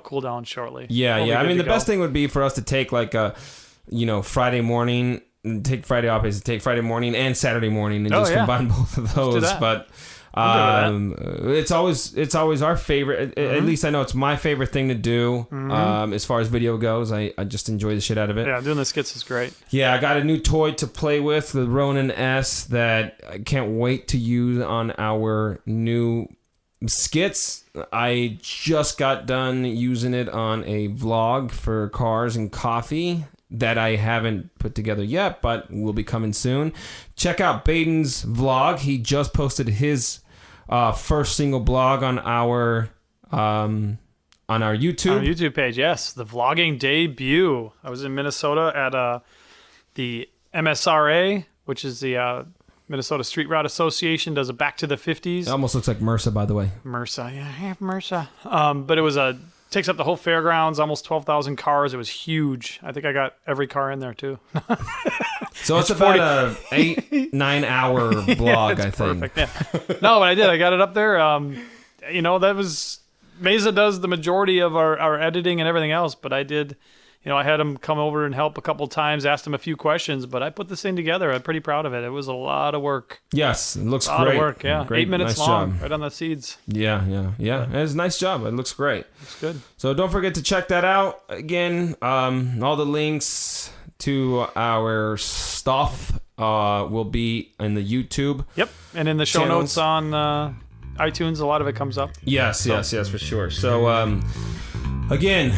cool down shortly. Yeah. I mean, the best thing would be for us to take like a, Friday morning, take Friday off, take Friday morning and Saturday morning, and just combine both of those. But it's always our favorite. At least I know it's my favorite thing to do. As far as video goes, I just enjoy the shit out of it. Yeah, doing the skits is great. Yeah, I got a new toy to play with, the Ronin S, that I can't wait to use on our new skits. I just got done using it on a vlog for Cars and Coffee that I haven't put together yet, but will be coming soon. Check out Baden's vlog. He just posted his first single blog on our YouTube. On our YouTube page, yes. The vlogging debut. I was in Minnesota at the MSRA, which is the Minnesota Street Rod Association, does a Back to the 50s. It almost looks like MRSA, by the way. MRSA, yeah, I have MRSA. But it was takes up the whole fairgrounds, almost 12,000 cars. It was huge. I think I got every car in there too. So it's about a 8-9 hour vlog, I think. Perfect. Yeah. No, but I did. I got it up there. That was Meza does the majority of our editing and everything else, but I did. I had him come over and help a couple times, asked him a few questions, but I put this thing together. I'm pretty proud of it. It was a lot of work. Yes, it looks great. A lot of work, yeah. Great, 8 minutes nice long, job. right on the seeds. Yeah. It's a nice job. It looks great. It's good. So don't forget to check that out. Again, all the links to our stuff will be in the YouTube. Yep, and in the show channels. notes on iTunes, a lot of it comes up. Yes, for sure. So, again,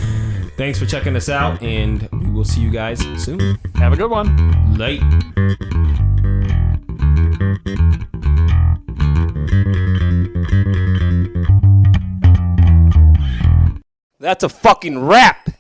thanks for checking us out, and we will see you guys soon. Have a good one. Late. That's a fucking wrap.